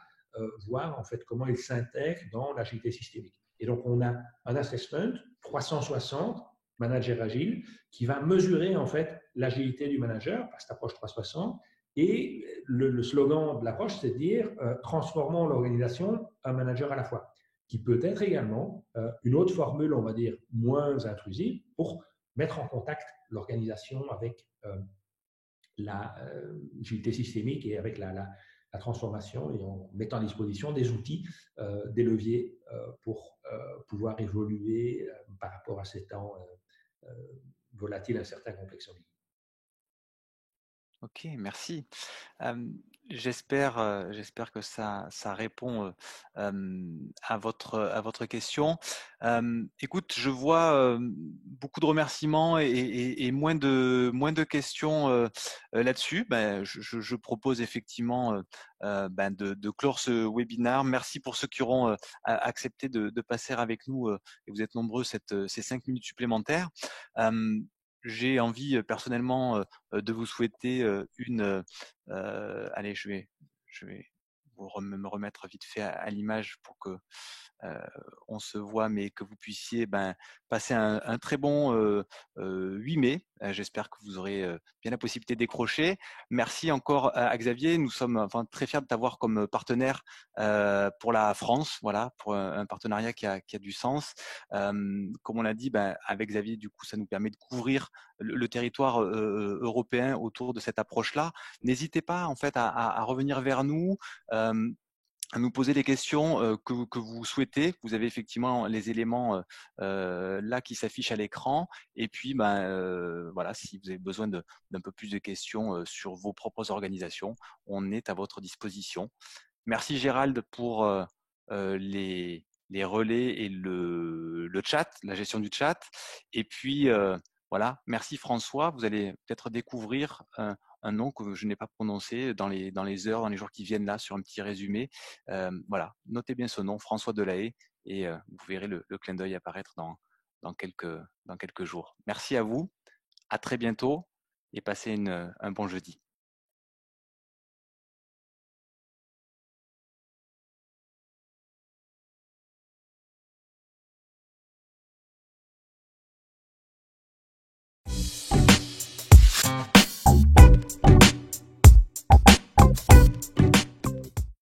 voir en fait comment ils s'intègrent dans l'agilité systémique. Et donc on a un assessment 360 manager agile qui va mesurer en fait l'agilité du manager par cette approche 360. Et le slogan de l'approche, c'est de dire transformons l'organisation un manager à la fois, qui peut être également une autre formule, on va dire, moins intrusive pour mettre en contact l'organisation avec l'agilité systémique et avec la transformation, et en mettant à disposition des outils, des leviers pour pouvoir évoluer par rapport à ces temps volatiles, incertains, complexes. Ok, merci. J'espère que ça répond à votre question. Écoute, je vois beaucoup de remerciements et moins de questions là-dessus. Ben, je propose effectivement de clore ce webinaire. Merci pour ceux qui auront accepté de passer avec nous, et vous êtes nombreux ces 5 minutes supplémentaires. J'ai envie personnellement de vous souhaiter allez, je vais me remettre vite fait à l'image pour que on se voit, mais que vous puissiez passer un très bon 8 mai. J'espère que vous aurez bien la possibilité de décrocher. Merci encore à Xavier. Nous sommes très fiers de t'avoir comme partenaire pour la France, voilà, pour un partenariat qui a du sens. Comme on l'a dit, avec Xavier, du coup, ça nous permet de couvrir le territoire européen autour de cette approche-là. N'hésitez pas en fait à revenir vers nous. À nous poser les questions que vous souhaitez. Vous avez effectivement les éléments là qui s'affichent à l'écran. Et puis, voilà, si vous avez besoin d'un peu plus de questions sur vos propres organisations, on est à votre disposition. Merci Gérald pour les relais et le chat, la gestion du chat. Et puis, voilà, merci François. Vous allez peut-être découvrir un nom que je n'ai pas prononcé dans les heures, dans les jours qui viennent là, sur un petit résumé. Voilà, notez bien ce nom, François Delahaye, et vous verrez le clin d'œil apparaître dans quelques jours. Merci à vous, à très bientôt et passez un bon jeudi.